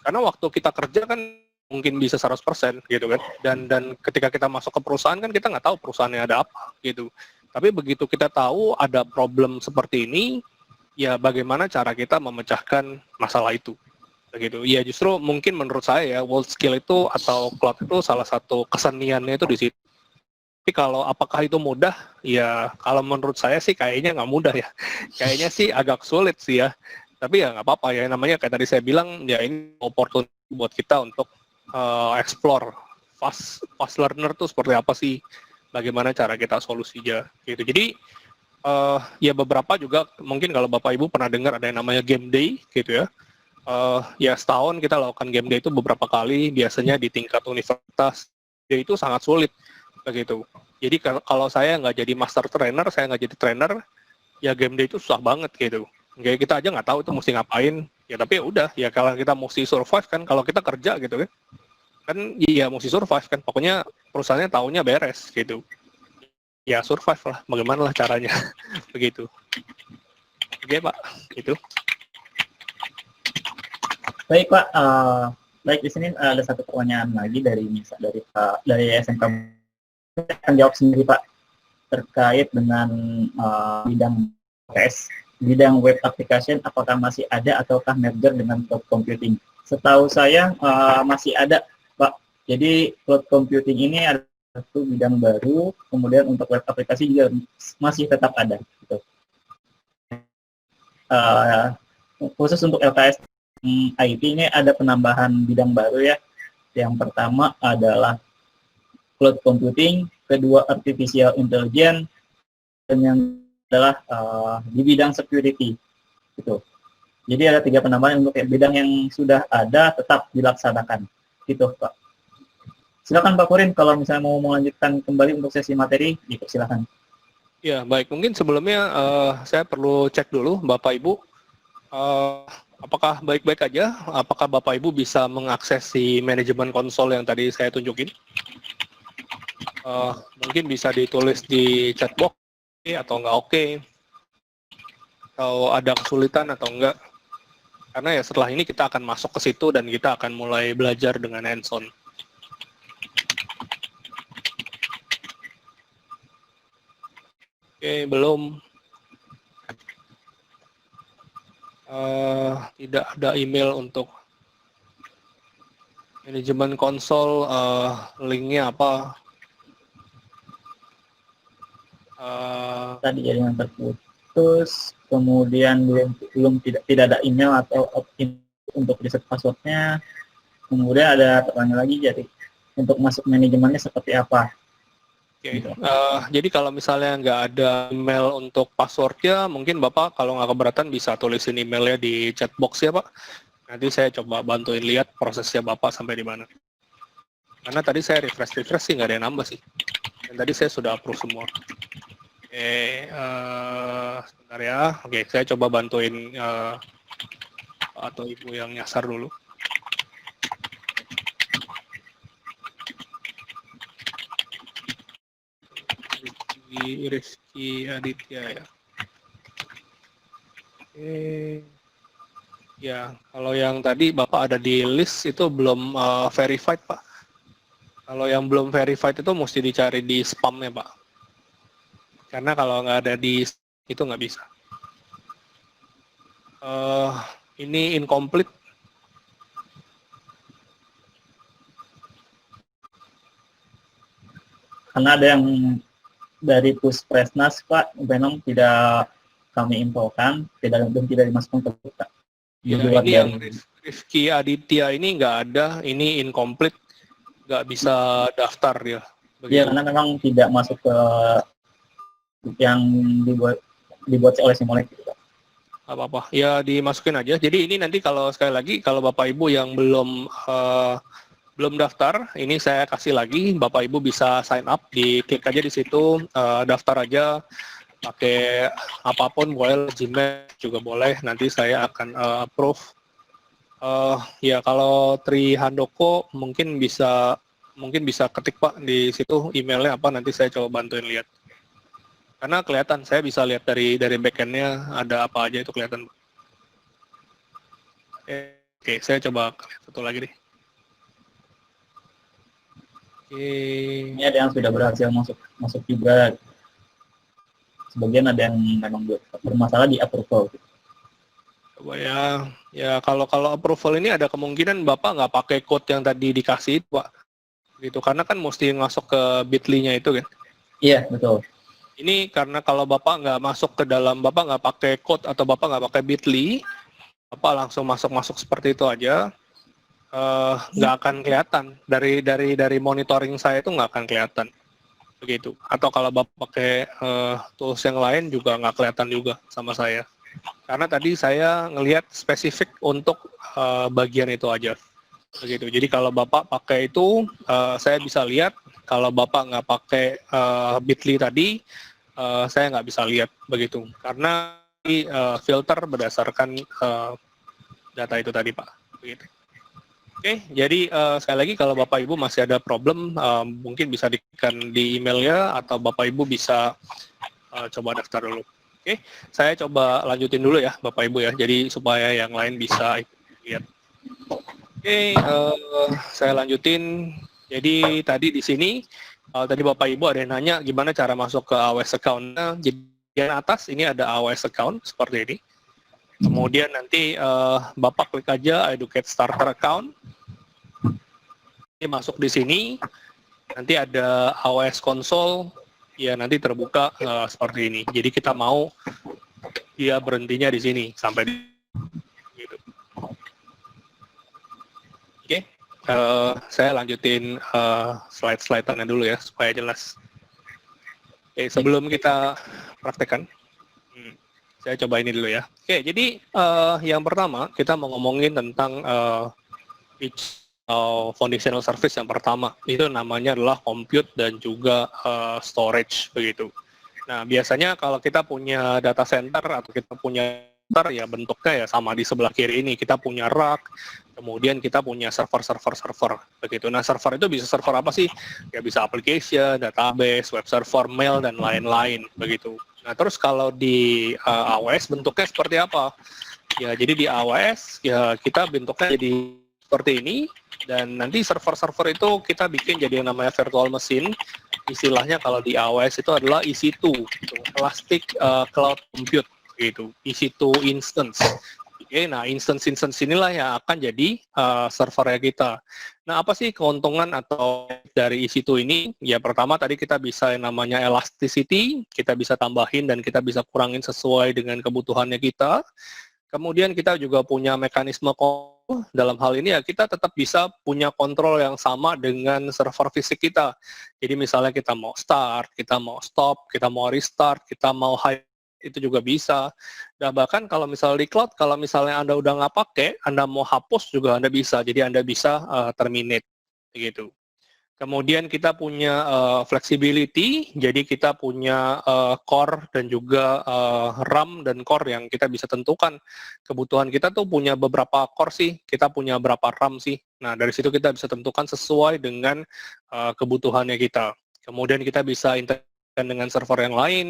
Karena waktu kita kerja kan mungkin bisa 100% gitu kan. Dan ketika kita masuk ke perusahaan kan kita nggak tahu perusahaannya ada apa gitu. Tapi begitu kita tahu ada problem seperti ini, ya bagaimana cara kita memecahkan masalah itu. Begitu. Ya justru mungkin menurut saya ya WorldSkill itu atau cloud itu salah satu keseniannya itu di situ. Tapi kalau apakah itu mudah? Ya kalau menurut saya sih kayaknya nggak mudah ya. Kayaknya sih agak sulit sih ya. Tapi ya nggak apa-apa ya, namanya kayak tadi saya bilang, ya ini opportunity buat kita untuk explore fast learner tuh seperti apa sih, bagaimana cara kita solusinya gitu. Jadi ya beberapa juga mungkin kalau Bapak Ibu pernah dengar ada yang namanya game day gitu ya. Ya setahun kita lakukan game day itu beberapa kali, biasanya di tingkat universitas. Ya itu sangat sulit begitu. Jadi kalau saya nggak jadi master trainer, saya nggak jadi trainer, ya game day itu susah banget gitu. Kayak kita aja nggak tahu itu mesti ngapain. Ya tapi ya udah, ya kalau kita mesti survive kan, kalau kita kerja gitu kan iya mesti survive kan. Pokoknya perusahaannya taunya beres gitu. Ya survive lah, bagaimana lah caranya begitu. Oke Pak, itu. Baik Pak, baik di sini ada satu pertanyaan lagi dari dari SMK. Saya akan jawab sendiri Pak terkait dengan bidang bidang web application, apakah masih ada ataukah merger dengan cloud computing? Setahu saya masih ada Pak. Jadi cloud computing ini ada satu bidang baru, kemudian untuk web aplikasi juga masih tetap ada. Gitu. Khusus untuk LKS IT ini ada penambahan bidang baru ya. Yang pertama adalah cloud computing, kedua artificial intelligence, dan yang adalah di bidang security. Gitu. Jadi ada 3 penambahan untuk bidang yang sudah ada tetap dilaksanakan. Gitu Pak. Silakan Pak Kurin kalau misalnya mau melanjutkan kembali untuk sesi materi, silakan. Ya baik, mungkin sebelumnya saya perlu cek dulu Bapak Ibu. Apakah baik-baik aja? Apakah Bapak Ibu bisa mengakses si manajemen konsol yang tadi saya tunjukin? Mungkin bisa ditulis di chat box atau enggak oke, atau ada kesulitan atau enggak. Karena ya setelah ini kita akan masuk ke situ dan kita akan mulai belajar dengan hands-on. Oke, belum. Tidak ada email untuk manajemen konsol, linknya apa? Tadi jaringan terputus, kemudian tidak ada email atau opt-in untuk reset passwordnya. Kemudian ada pertanyaan lagi, jadi untuk masuk manajemennya seperti apa? Oke. Jadi kalau misalnya nggak ada email untuk passwordnya, mungkin Bapak kalau nggak keberatan bisa tulisin emailnya di chat box ya Pak. Nanti saya coba bantuin lihat prosesnya Bapak sampai di mana. Karena tadi saya refresh sih nggak ada yang nambah sih. Dan tadi saya sudah approve semua. Oke, sebentar ya. Oke, saya coba bantuin atau Ibu yang nyasar dulu. Rizky Aditya ya. Oke. Ya, kalau yang tadi Bapak ada di list itu belum verified, Pak. Kalau yang belum verified itu mesti dicari di spam-nya, Pak. Karena kalau nggak ada di itu nggak bisa. Ini incomplete. Karena ada yang dari Puspresnas, Pak, memang tidak kami infokan, tidak dimasukkan ke kita. Ya, ini yang Rifki Aditya ini nggak ada, ini incomplete, nggak bisa daftar dia. Iya, karena memang tidak masuk ke yang dibuat oleh Simulink. Apa-apa, ya dimasukin aja. Jadi ini nanti kalau sekali lagi, kalau Bapak Ibu yang belum daftar, ini saya kasih lagi, Bapak Ibu bisa sign up, diklik aja di situ, daftar aja, pakai apapun, boleh Gmail juga boleh, nanti saya akan approve. Ya kalau Tri Handoko mungkin bisa ketik Pak di situ emailnya apa, nanti saya coba bantuin lihat. Karena kelihatan, saya bisa lihat dari backend-nya ada apa aja itu kelihatan. Oke, saya coba lihat satu lagi deh. Ini ada yang sudah berhasil masuk juga. Sebagian ada yang memang bermasalah di approval. Coba ya kalau approval ini ada kemungkinan Bapak nggak pakai code yang tadi dikasih, Pak. Gitu, karena kan mesti masuk ke Bitly-nya itu kan. Iya, betul. Ini karena kalau Bapak nggak masuk ke dalam, Bapak nggak pakai code atau Bapak nggak pakai Bitly, Bapak langsung masuk seperti itu aja. Nggak akan kelihatan dari monitoring saya itu nggak akan kelihatan begitu. Atau kalau Bapak pakai tools yang lain juga nggak kelihatan juga sama saya, karena tadi saya ngelihat spesifik untuk bagian itu aja begitu. Jadi kalau Bapak pakai itu saya bisa lihat, kalau Bapak nggak pakai Bitly tadi saya nggak bisa lihat begitu, karena filter berdasarkan data itu tadi Pak begitu. Oke, jadi sekali lagi kalau Bapak Ibu masih ada problem, mungkin bisa diklik di emailnya atau Bapak Ibu bisa coba daftar dulu. Oke, saya coba lanjutin dulu ya Bapak Ibu ya, jadi supaya yang lain bisa lihat. Oke, saya lanjutin. Jadi tadi di sini, tadi Bapak Ibu ada yang nanya gimana cara masuk ke AWS account-nya. Jadi di atas ini ada AWS account seperti ini. Kemudian nanti Bapak klik aja Educate Starter Account. Ini masuk di sini. Nanti ada AWS Console. Ya nanti terbuka seperti ini. Jadi kita mau dia berhentinya di sini sampai di gitu. Oke. Saya lanjutin slide-slide-nya dulu ya supaya jelas. Oke, sebelum kita praktekkan. Saya coba ini dulu ya. Oke, jadi yang pertama kita mau ngomongin tentang foundational service yang pertama. Itu namanya adalah compute dan juga storage begitu. Nah, biasanya kalau kita punya data center atau kita punya center ya bentuknya ya sama di sebelah kiri ini. Kita punya rack, kemudian kita punya server begitu. Nah, server itu bisa server apa sih? Ya bisa application, database, web server, mail dan lain-lain begitu. Nah, terus kalau di AWS bentuknya seperti apa? Ya, jadi di AWS ya kita bentuknya jadi seperti ini, dan nanti server-server itu kita bikin jadi yang namanya virtual machine. Istilahnya kalau di AWS itu adalah EC2, gitu. Elastic Cloud Compute, gitu. EC2 instance. Oke, nah instance inilah yang akan jadi servernya kita. Nah, apa sih keuntungan atau dari EC2 ini? Ya, pertama tadi kita bisa yang namanya elasticity, kita bisa tambahin dan kita bisa kurangin sesuai dengan kebutuhannya kita. Kemudian kita juga punya mekanisme dalam hal ini ya kita tetap bisa punya kontrol yang sama dengan server fisik kita. Jadi misalnya kita mau start, kita mau stop, kita mau restart, kita mau hide, itu juga bisa. Dan bahkan kalau misalnya di cloud, kalau misalnya Anda udah nggak pakai, Anda mau hapus juga Anda bisa. Jadi Anda bisa terminate gitu. Kemudian kita punya flexibility, jadi kita punya core dan juga RAM dan core yang kita bisa tentukan. Kebutuhan kita tuh punya beberapa core sih, kita punya berapa RAM sih. Nah, dari situ kita bisa tentukan sesuai dengan kebutuhannya kita. Kemudian kita bisa dengan server yang lain.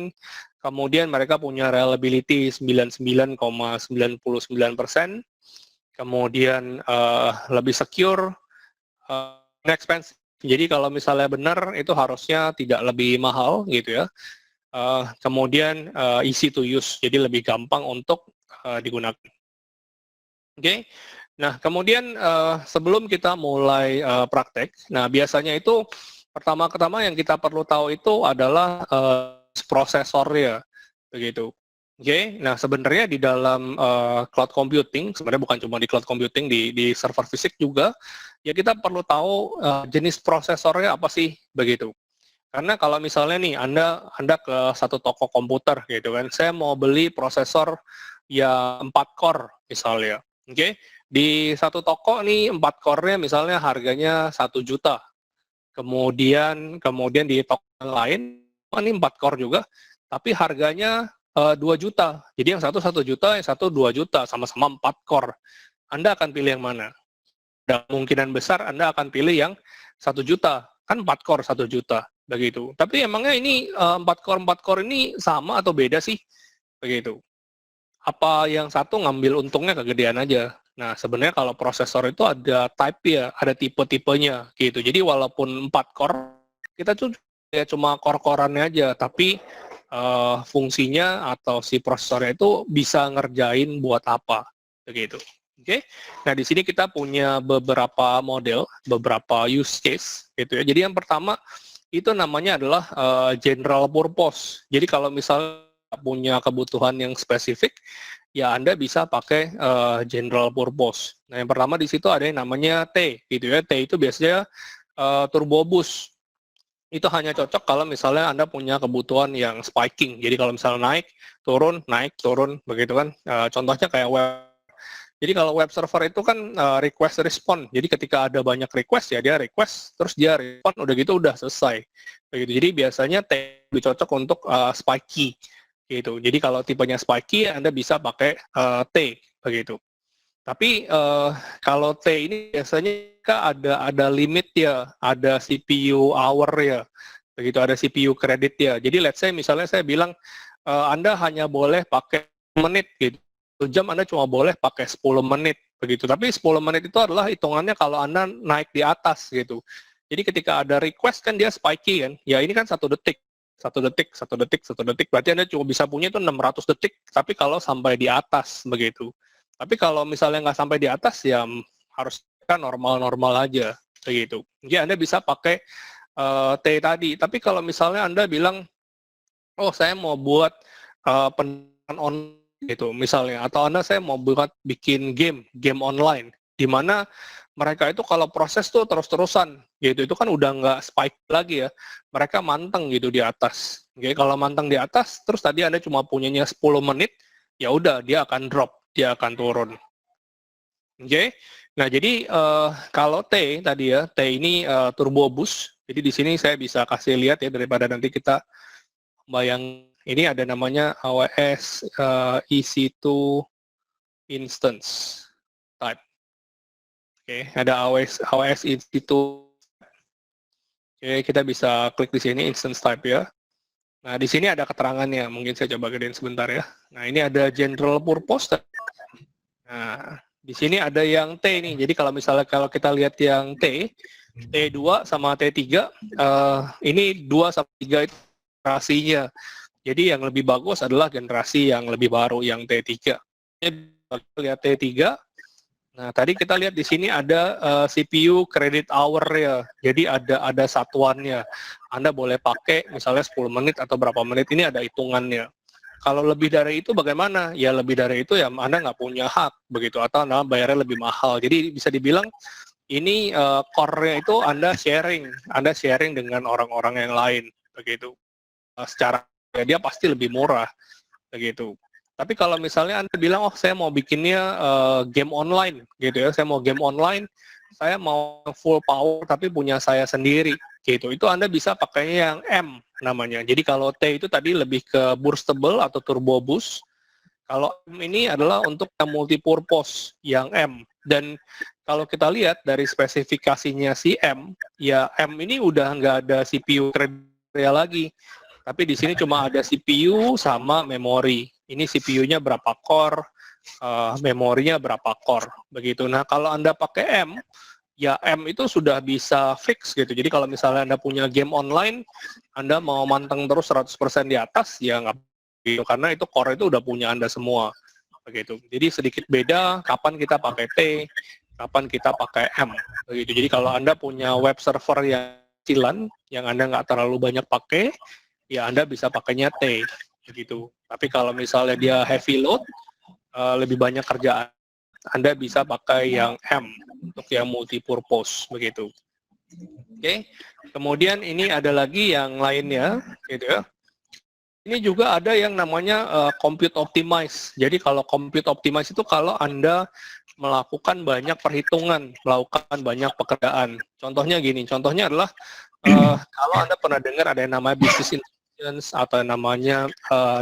Kemudian mereka punya reliability 99,99%. Kemudian lebih secure, inexpensive. Jadi kalau misalnya benar itu harusnya tidak lebih mahal gitu ya. Kemudian easy to use, jadi lebih gampang untuk digunakan. Oke. Nah, kemudian sebelum kita mulai praktek, nah biasanya itu pertama-tama yang kita perlu tahu itu adalah prosesornya, begitu. Oke, nah sebenarnya di dalam cloud computing, sebenarnya bukan cuma di cloud computing, di server fisik juga, ya kita perlu tahu jenis prosesornya apa sih, begitu. Karena kalau misalnya nih Anda ke satu toko komputer gitu kan, saya mau beli prosesor yang 4 core misalnya, oke? Di satu toko nih 4 core-nya misalnya harganya 1 juta. Kemudian di toko lain, ini 4 core juga, tapi harganya 2 juta. Jadi yang satu 1 juta, yang satu 2 juta, sama-sama 4 core. Anda akan pilih yang mana? Dan kemungkinan besar Anda akan pilih yang 1 juta. Kan 4 core 1 juta, begitu. Tapi emangnya ini 4 core ini sama atau beda sih? Begitu. Apa yang satu ngambil untungnya kegedean aja? Nah, sebenarnya kalau prosesor itu ada type ya, ada tipe-tipenya gitu. Jadi walaupun 4 core, kita tuh ya cuma core-coreannya aja, tapi fungsinya atau si prosesornya itu bisa ngerjain buat apa, begitu. Oke, nah di sini kita punya beberapa model, beberapa use case, gitu ya. Jadi yang pertama itu namanya adalah general purpose. Jadi kalau misalnya punya kebutuhan yang spesifik, ya Anda bisa pakai general purpose. Nah yang pertama di situ ada yang namanya T, gitu ya. T itu biasanya turbo boost. Itu hanya cocok kalau misalnya Anda punya kebutuhan yang spiking. Jadi kalau misalnya naik, turun, begitu kan. Contohnya kayak web. Jadi kalau web server itu kan request respond. Jadi ketika ada banyak request ya dia request, terus dia respond, udah gitu udah selesai. Begitu. Jadi biasanya T lebih cocok untuk spiky. Gitu. Jadi kalau tipenya spiky Anda bisa pakai T, begitu. Tapi kalau T ini biasanya ada limit ya, ada CPU hour ya, begitu, ada CPU credit ya. Jadi let's say misalnya saya bilang Anda hanya boleh pakai menit gitu, 1 jam Anda cuma boleh pakai 10 menit begitu. Tapi 10 menit itu adalah hitungannya kalau Anda naik di atas gitu. Jadi ketika ada request kan dia spiky kan, ya ini kan 1 detik. 1 detik, 1 detik, 1 detik, berarti Anda cuma bisa punya itu 600 detik, tapi kalau sampai di atas begitu. Tapi kalau misalnya nggak sampai di atas, ya harus normal-normal aja, begitu. Jadi Anda bisa pakai T tadi. Tapi kalau misalnya Anda bilang, oh saya mau buat penerangan online gitu, misalnya, atau saya mau bikin game online, di mana mereka itu kalau proses tuh terus-terusan, gitu, itu kan udah nggak spike lagi ya, mereka manteng gitu di atas. Oke, kalau manteng di atas, terus tadi Anda cuma punyanya 10 menit, ya udah dia akan drop. Dia akan turun. Oke. Nah, jadi kalau T tadi ya, T ini turbo boost. Jadi di sini saya bisa kasih lihat ya, daripada nanti kita bayang, ini ada namanya AWS EC2 instance type. Oke, ada AWS EC2. Oke, kita bisa klik di sini instance type ya. Nah, di sini ada keterangannya. Mungkin saya coba gedein sebentar ya. Nah, ini ada general purpose. Nah, di sini ada yang T nih. Jadi kalau misalnya kita lihat yang T2 sama T3, ini 2 sama 3 itu generasinya. Jadi yang lebih bagus adalah generasi yang lebih baru, yang T3. Lihat T3. Nah, tadi kita lihat di sini ada CPU credit hour ya. Jadi ada satuannya. Anda boleh pakai misalnya 10 menit atau berapa menit, ini ada hitungannya. Kalau lebih dari itu bagaimana? Ya lebih dari itu ya Anda nggak punya hak begitu, atau Anda bayarnya lebih mahal. Jadi bisa dibilang ini core-nya itu Anda sharing dengan orang-orang yang lain begitu. Secara ya dia pasti lebih murah begitu. Tapi kalau misalnya Anda bilang, oh saya mau bikinnya game online gitu ya, saya mau game online, saya mau full power tapi punya saya sendiri gitu, itu Anda bisa pakainya yang M namanya. Jadi kalau T itu tadi lebih ke boostable atau turbo boost, kalau M ini adalah untuk yang multipurpose, yang M. Dan kalau kita lihat dari spesifikasinya si M, ya M ini udah nggak ada CPU kriteria lagi. Tapi di sini cuma ada CPU sama memori. Ini CPU-nya berapa core, memorinya berapa core, begitu. Nah, kalau Anda pakai M, ya M itu sudah bisa fix gitu. Jadi kalau misalnya Anda punya game online, Anda mau manteng terus 100% di atas, ya nggak gitu, karena itu core itu udah punya Anda semua, begitu. Jadi sedikit beda kapan kita pakai T, kapan kita pakai M, begitu. Jadi kalau Anda punya web server yang kecilan, yang Anda nggak terlalu banyak pakai, ya Anda bisa pakainya T, begitu. Tapi kalau misalnya dia heavy load, lebih banyak kerjaan, Anda bisa pakai yang M untuk yang multi-purpose, begitu. Oke. Kemudian ini ada lagi yang lainnya, gitu ya. Ini juga ada yang namanya compute optimize. Jadi kalau compute optimize itu kalau Anda melakukan banyak perhitungan, melakukan banyak pekerjaan. Contohnya gini, contohnya adalah kalau Anda pernah dengar ada yang namanya business intelligence atau yang namanya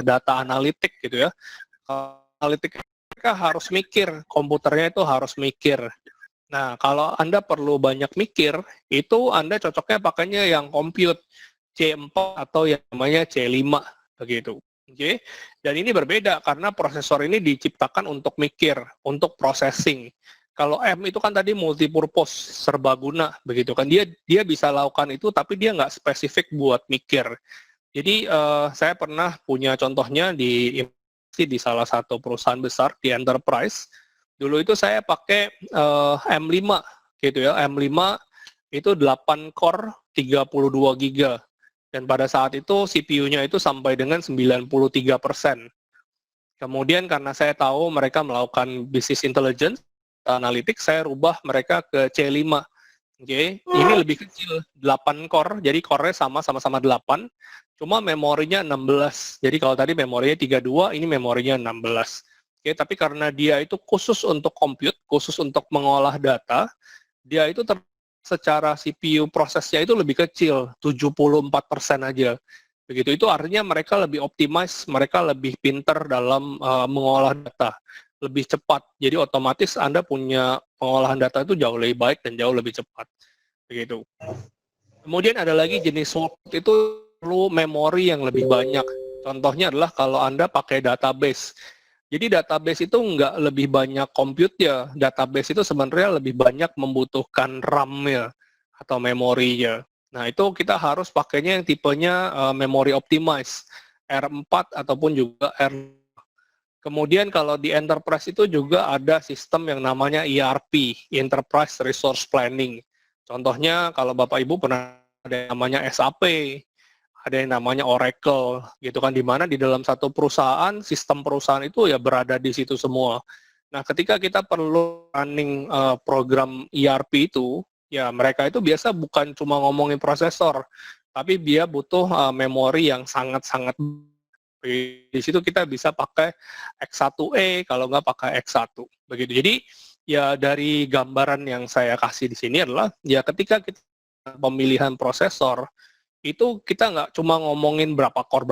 data analitik gitu ya. Analitik mereka harus mikir, komputernya itu harus mikir. Nah, kalau Anda perlu banyak mikir, itu Anda cocoknya pakainya yang compute C4 atau yang namanya C5, begitu. Oke. Dan ini berbeda karena prosesor ini diciptakan untuk mikir, untuk processing. Kalau M itu kan tadi multipurpose, serbaguna, begitu kan. Dia bisa lakukan itu, tapi dia nggak spesifik buat mikir. Jadi saya pernah punya contohnya di salah satu perusahaan besar di enterprise. Dulu itu saya pakai M5 gitu ya. M5 itu 8 core 32 giga. Dan pada saat itu CPU-nya itu sampai dengan 93%. Kemudian karena saya tahu mereka melakukan business intelligence, analytics, saya rubah mereka ke C5. Oke, ini lebih kecil, 8 core, jadi core-nya sama-sama 8, cuma memorinya 16. Jadi kalau tadi memorinya 32, ini memorinya 16. Oke, tapi karena dia itu khusus untuk compute, khusus untuk mengolah data, dia itu secara CPU prosesnya itu lebih kecil, 74% aja. Begitu, itu artinya mereka lebih optimize, mereka lebih pinter dalam mengolah data, lebih cepat. Jadi otomatis Anda punya pengolahan data itu jauh lebih baik dan jauh lebih cepat. Begitu. Kemudian ada lagi jenis workload itu perlu memori yang lebih banyak. Contohnya adalah kalau Anda pakai database. Jadi database itu nggak lebih banyak compute ya, database itu sebenarnya lebih banyak membutuhkan RAM-nya atau memorinya. Nah itu kita harus pakainya yang tipenya memory optimize, R4 ataupun juga R. Kemudian kalau di enterprise itu juga ada sistem yang namanya ERP, Enterprise Resource Planning. Contohnya kalau Bapak Ibu pernah ada yang namanya SAP, ada yang namanya Oracle, gitu kan, di mana di dalam satu perusahaan, sistem perusahaan itu ya berada di situ semua. Nah, ketika kita perlu running program ERP itu, ya mereka itu biasa bukan cuma ngomongin prosesor, tapi dia butuh memori yang sangat-sangat. Di situ kita bisa pakai X1E, kalau nggak pakai X1, begitu. Jadi ya dari gambaran yang saya kasih di sini adalah ya ketika kita pemilihan prosesor, itu kita nggak cuma ngomongin berapa core,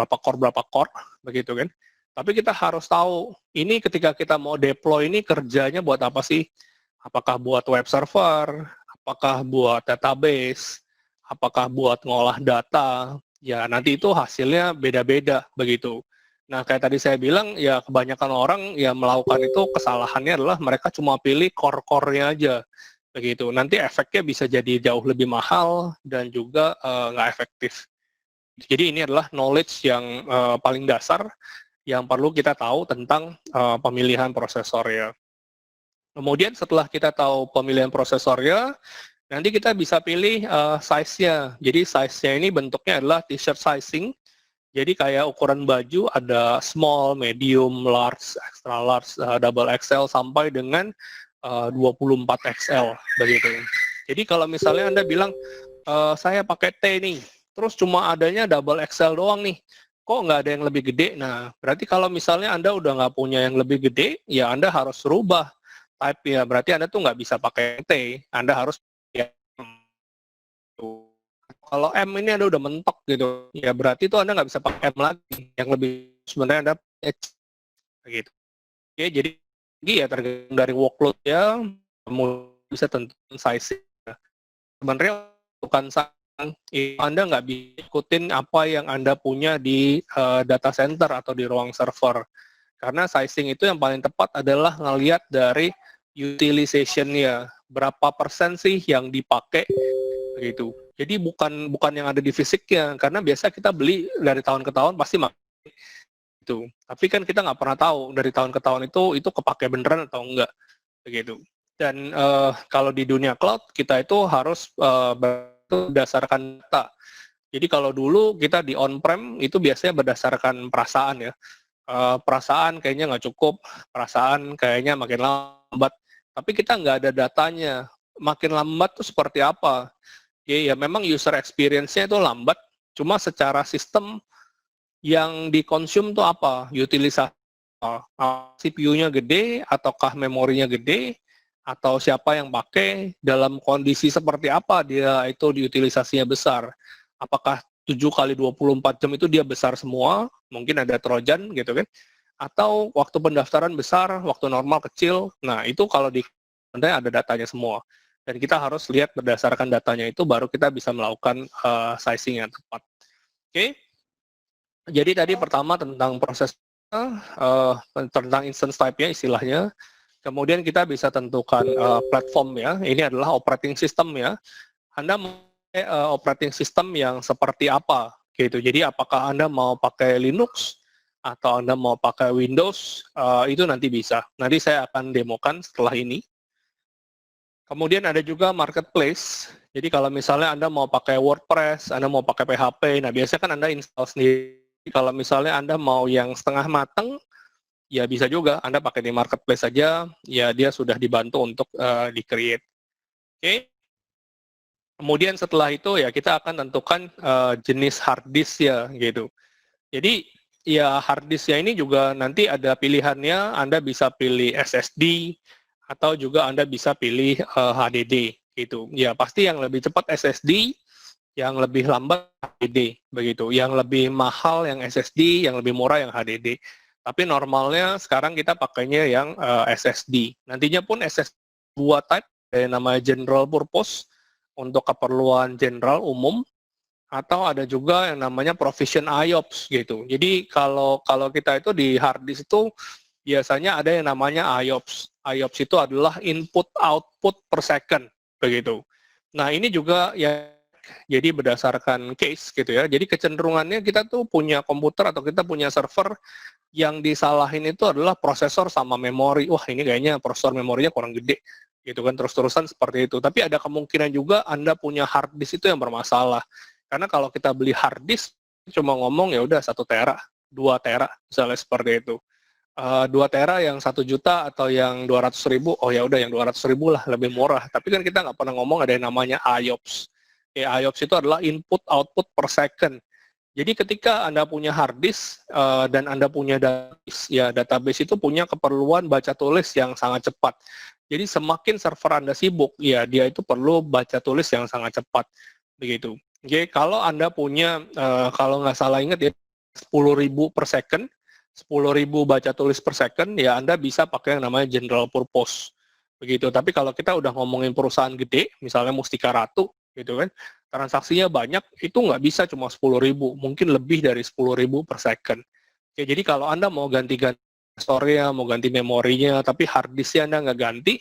begitu kan. Tapi kita harus tahu, ini ketika kita mau deploy ini kerjanya buat apa sih? Apakah buat web server, apakah buat database, apakah buat ngolah data, ya nanti itu hasilnya beda-beda, begitu. Nah, kayak tadi saya bilang, ya kebanyakan orang yang melakukan itu kesalahannya adalah mereka cuma pilih core-core-nya aja, begitu. Nanti efeknya bisa jadi jauh lebih mahal dan juga nggak efektif. Jadi ini adalah knowledge yang paling dasar yang perlu kita tahu tentang pemilihan prosesornya. Kemudian setelah kita tahu pemilihan prosesornya, nanti kita bisa pilih size-nya. Jadi size-nya ini bentuknya adalah t-shirt sizing. Jadi kayak ukuran baju ada small, medium, large, extra large, double XL sampai dengan 24 XL begitu. Jadi kalau misalnya Anda bilang saya pakai T nih, terus cuma adanya double XL doang nih, kok nggak ada yang lebih gede? Nah, berarti kalau misalnya Anda udah nggak punya yang lebih gede, ya Anda harus rubah type ya. Berarti Anda tuh nggak bisa pakai T, Anda harus ya, kalau M ini Anda udah mentok gitu, ya berarti itu Anda nggak bisa pakai M lagi. Yang lebih sebenarnya Anda H gitu. Oke, jadi ya tergantung dari workload ya, kamu bisa tentukan size. Sebenarnya bukan Anda nggak bisa ikutin apa yang Anda punya di data center atau di ruang server. Karena sizing itu yang paling tepat adalah ngelihat dari utilization-nya. Berapa persen sih yang dipakai gitu. Jadi bukan yang ada di fisiknya, karena biasa kita beli dari tahun ke tahun pasti itu. Tapi kan kita nggak pernah tahu dari tahun ke tahun itu kepake beneran atau enggak begitu. Dan kalau di dunia cloud kita itu harus berdasarkan data. Jadi kalau dulu kita di on-prem itu biasanya berdasarkan perasaan ya. Perasaan kayaknya nggak cukup, perasaan kayaknya makin lambat. Tapi kita nggak ada datanya. Makin lambat tuh seperti apa? Ya memang user experience-nya itu lambat, cuma secara sistem yang dikonsum tuh apa? Utilisasi. CPU-nya gede, ataukah memorinya gede, atau siapa yang pakai, dalam kondisi seperti apa dia itu diutilisasinya besar. Apakah 7 kali 24 jam itu dia besar semua, mungkin ada trojan gitu kan, atau waktu pendaftaran besar, waktu normal kecil. Nah itu kalau di ada datanya semua, dan kita harus lihat berdasarkan datanya itu baru kita bisa melakukan sizing yang tepat. Oke, jadi tadi pertama tentang proses tentang instance type-nya istilahnya, kemudian kita bisa tentukan platform ya, ini adalah operating system ya. Anda operating system yang seperti apa gitu. Jadi apakah Anda mau pakai Linux atau Anda mau pakai Windows, itu nanti bisa. Nanti saya akan demokan setelah ini. Kemudian ada juga marketplace. Jadi kalau misalnya Anda mau pakai WordPress, Anda mau pakai PHP, nah biasanya kan Anda install sendiri. Kalau misalnya Anda mau yang setengah matang, ya bisa juga Anda pakai di marketplace saja, ya dia sudah dibantu untuk di-create. Oke. Kemudian setelah itu ya kita akan tentukan jenis hard disk ya gitu. Jadi ya hard disknya ini juga nanti ada pilihannya, Anda bisa pilih SSD atau juga Anda bisa pilih HDD gitu. Ya pasti yang lebih cepat SSD, yang lebih lambat HDD begitu. Yang lebih mahal yang SSD, yang lebih murah yang HDD. Tapi normalnya sekarang kita pakainya yang SSD. Nantinya pun SSD 2 type, yang namanya general purpose, untuk keperluan general umum, atau ada juga yang namanya provision IOPS gitu. Jadi kalau kita itu di hard disk itu biasanya ada yang namanya IOPS. IOPS itu adalah input output per second begitu. Nah ini juga ya jadi berdasarkan case gitu ya. Jadi kecenderungannya kita tuh punya komputer atau kita punya server yang disalahin itu adalah prosesor sama memori. Wah ini kayaknya prosesor memorinya kurang gede gitu kan, terus-terusan seperti itu. Tapi ada kemungkinan juga Anda punya hard disk itu yang bermasalah. Karena kalau kita beli hard disk cuma ngomong ya udah 1 tera, 2 tera misalnya seperti itu. 2 tera yang 1 juta atau yang 200.000, oh ya udah yang 200.000 lah lebih murah. Tapi kan kita nggak pernah ngomong ada yang namanya IOPS. IOPS itu adalah input output per second. Jadi ketika Anda punya hard disk dan Anda punya database, ya database itu punya keperluan baca tulis yang sangat cepat. Jadi semakin server Anda sibuk, ya dia itu perlu baca tulis yang sangat cepat, begitu. Jadi kalau Anda punya, kalau nggak salah ingat ya, 10.000 per second, 10.000 baca tulis per second, ya Anda bisa pakai yang namanya general purpose, begitu. Tapi kalau kita udah ngomongin perusahaan gede, misalnya Mustika Ratu, gitu kan, transaksinya banyak, itu nggak bisa cuma 10.000, mungkin lebih dari 10.000 per second. Oke, jadi kalau Anda mau ganti-ganti store-nya, mau ganti memorinya, tapi hard disk-nya Anda nggak ganti,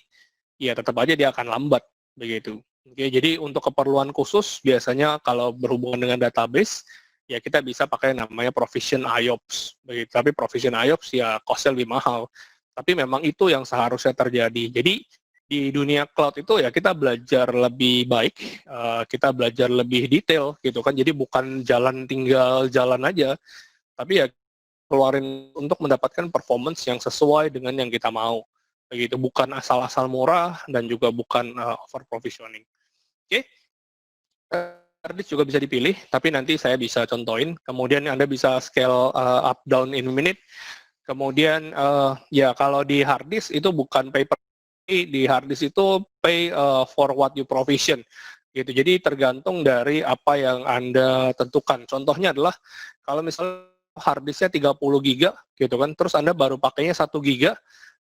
ya tetap aja dia akan lambat, begitu. Oke, jadi untuk keperluan khusus, biasanya kalau berhubungan dengan database, ya kita bisa pakai namanya provision IOPS. Begitu. Tapi provision IOPS ya cost-nya lebih mahal. Tapi memang itu yang seharusnya terjadi. Jadi di dunia cloud itu ya kita belajar lebih baik, kita belajar lebih detail gitu kan. Jadi bukan tinggal jalan aja, tapi ya keluarin untuk mendapatkan performance yang sesuai dengan yang kita mau. Begitu, bukan asal-asal murah dan juga bukan over provisioning. Oke. Hard disk juga bisa dipilih, tapi nanti saya bisa contohin. Kemudian Anda bisa scale up down in a minute. Kemudian ya kalau di hard disk itu bukan pay per, di hard disk itu pay for what you provision gitu. Jadi tergantung dari apa yang Anda tentukan. Contohnya adalah kalau misalnya hard disknya 30 giga gitu kan, terus Anda baru pakainya 1 giga,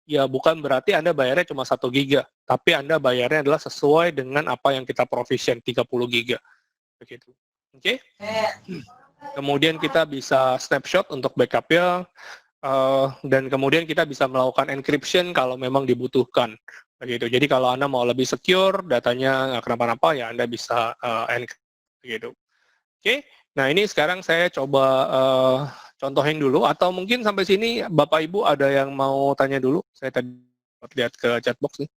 ya bukan berarti Anda bayarnya cuma 1 giga, tapi Anda bayarnya adalah sesuai dengan apa yang kita provision 30 giga. begitu. Oke. Kemudian kita bisa snapshot untuk backupnya, dan kemudian kita bisa melakukan encryption kalau memang dibutuhkan. Begitu. Jadi kalau Anda mau lebih secure, datanya nggak kenapa-napa, ya Anda bisa encrypt. Begitu. Oke. Nah ini sekarang saya coba contohin dulu, atau mungkin sampai sini Bapak Ibu ada yang mau tanya dulu? Saya tadi lihat ke chatbox nih.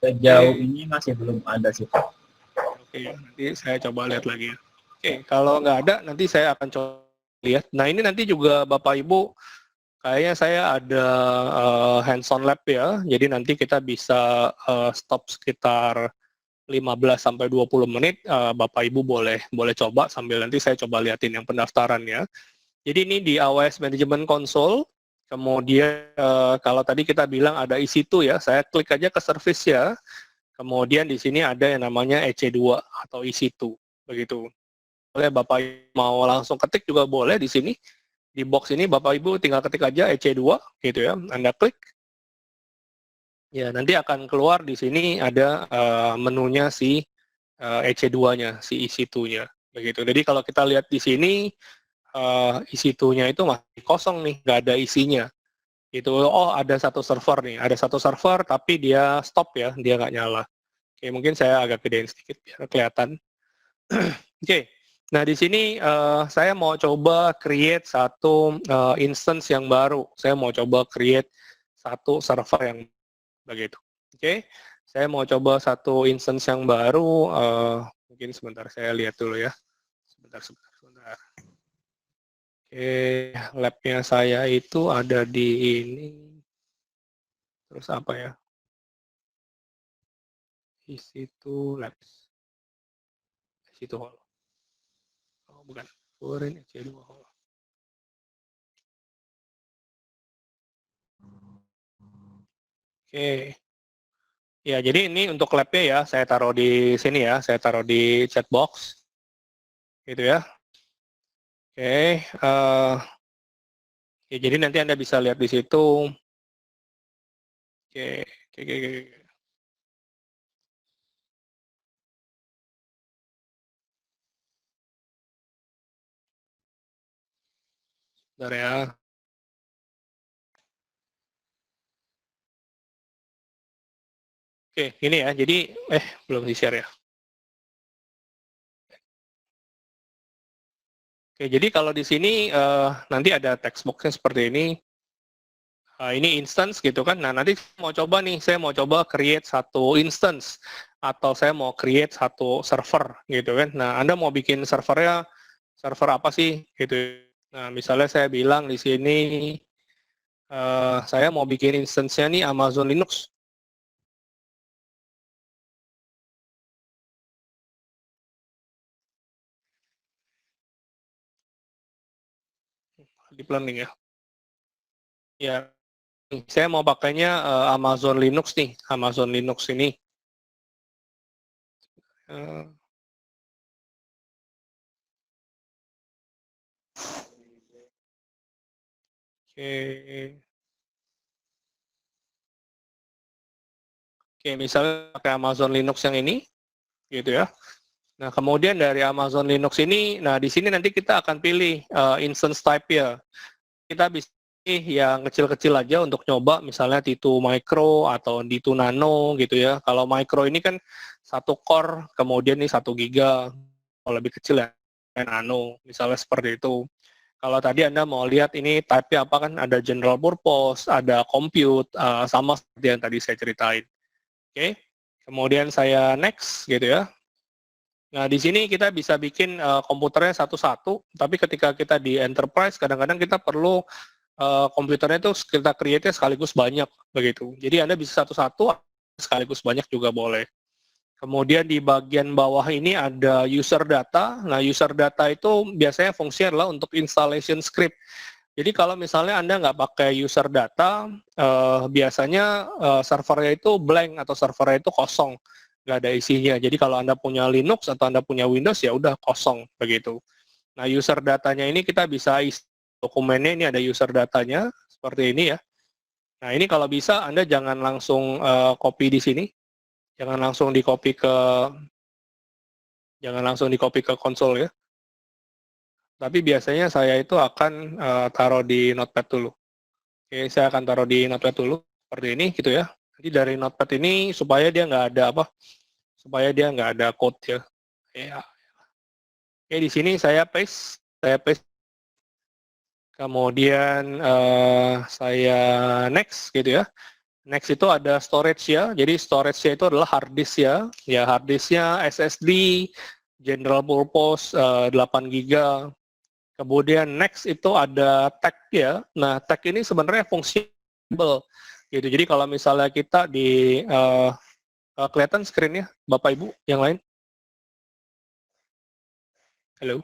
Sejauh ini masih belum ada sih, Pak. Oke, nanti saya coba lihat lagi. Oke, kalau nggak ada, nanti saya akan coba lihat. Nah, ini nanti juga Bapak Ibu, kayaknya saya ada hands-on lab ya, jadi nanti kita bisa stop sekitar 15-20 menit, Bapak Ibu boleh coba sambil nanti saya coba liatin yang pendaftarannya. Jadi ini di AWS Management Console, kemudian kalau tadi kita bilang ada EC2 ya, saya klik aja ke service ya. Kemudian di sini ada yang namanya EC2 atau EC2, begitu. Boleh Bapak Ibu mau langsung ketik juga boleh di sini. Di box ini Bapak Ibu tinggal ketik aja EC2, gitu ya. Anda klik. Ya, nanti akan keluar di sini ada menunya si EC2-nya, si EC2-nya, begitu. Jadi kalau kita lihat di sini EC2-nya itu masih kosong nih, nggak ada isinya. Itu, oh ada satu server nih, ada satu server tapi dia stop ya, dia nggak nyala. Oke, mungkin saya agak gedein sedikit biar kelihatan. Oke, nah di sini saya mau coba create satu instance yang baru. Saya mau coba create satu server yang begitu. Oke, saya mau coba satu instance yang baru. Mungkin sebentar saya lihat dulu ya. Sebentar. Oke, lab-nya saya itu ada di ini. Terus apa ya? EC2 Labs. EC2 Hall. Oh, bukan. Ini EC2 Hall. Oke. Ya, jadi ini untuk lab-nya ya, saya taruh di sini ya, saya taruh di chat box. Gitu ya. Oke. Ya, jadi nanti Anda bisa lihat di situ. Oke. Bentar ya. Oke, ini ya. Jadi, belum di-share ya. Oke, jadi kalau di sini nanti ada text box-nya seperti ini. Ini instance gitu kan. Nah, nanti mau coba nih, saya mau coba create satu instance atau saya mau create satu server gitu kan. Nah, Anda mau bikin servernya server apa sih gitu. Nah, misalnya saya bilang di sini saya mau bikin instance-nya nih Amazon Linux. Deep learning ya. Ya, saya mau pakainya Amazon Linux nih, Amazon Linux ini. Oke, misalnya pakai Amazon Linux yang ini, gitu ya. Nah, kemudian dari Amazon Linux ini, nah di sini nanti kita akan pilih instance type ya. Kita bisa pilih yang kecil-kecil aja untuk nyoba, misalnya T2 Micro atau D2 Nano gitu ya. Kalau Micro ini kan 1 core, kemudian ini 1 giga, kalau lebih kecil ya Nano, misalnya seperti itu. Kalau tadi Anda mau lihat ini type-nya apa kan, ada general purpose, ada compute, sama seperti yang tadi saya ceritain. Oke, kemudian saya next gitu ya. Nah, di sini kita bisa bikin komputernya satu-satu, tapi ketika kita di enterprise, kadang-kadang kita perlu komputernya itu kita create-nya sekaligus banyak, begitu. Jadi Anda bisa satu-satu, sekaligus banyak juga boleh. Kemudian di bagian bawah ini ada user data. Nah, user data itu biasanya fungsinya adalah untuk installation script. Jadi kalau misalnya Anda nggak pakai user data, biasanya servernya itu blank atau servernya itu kosong, nggak ada isinya. Jadi kalau Anda punya Linux atau Anda punya Windows, ya udah kosong, begitu. Nah, user datanya ini kita bisa isi dokumennya, ini ada user datanya, seperti ini ya. Nah, ini kalau bisa Anda jangan langsung copy di sini, jangan langsung di copy ke, Jangan langsung di copy ke konsol ya. Tapi biasanya saya itu akan taruh di notepad dulu. Oke, saya akan taruh di notepad dulu seperti ini gitu ya. Jadi dari notepad ini supaya dia nggak ada supaya dia nggak ada code ya. Ya. Oke, di sini saya paste. Kemudian saya next gitu ya. Next itu ada storage ya. Jadi storage-nya itu adalah hard disk ya. Ya, hard disk-nya SSD, general purpose 8 GB. Kemudian next itu ada tag ya. Nah, tag ini sebenarnya fungsional gitu. Jadi kalau misalnya kita di kelihatan screen-nya Bapak Ibu yang lain? Halo?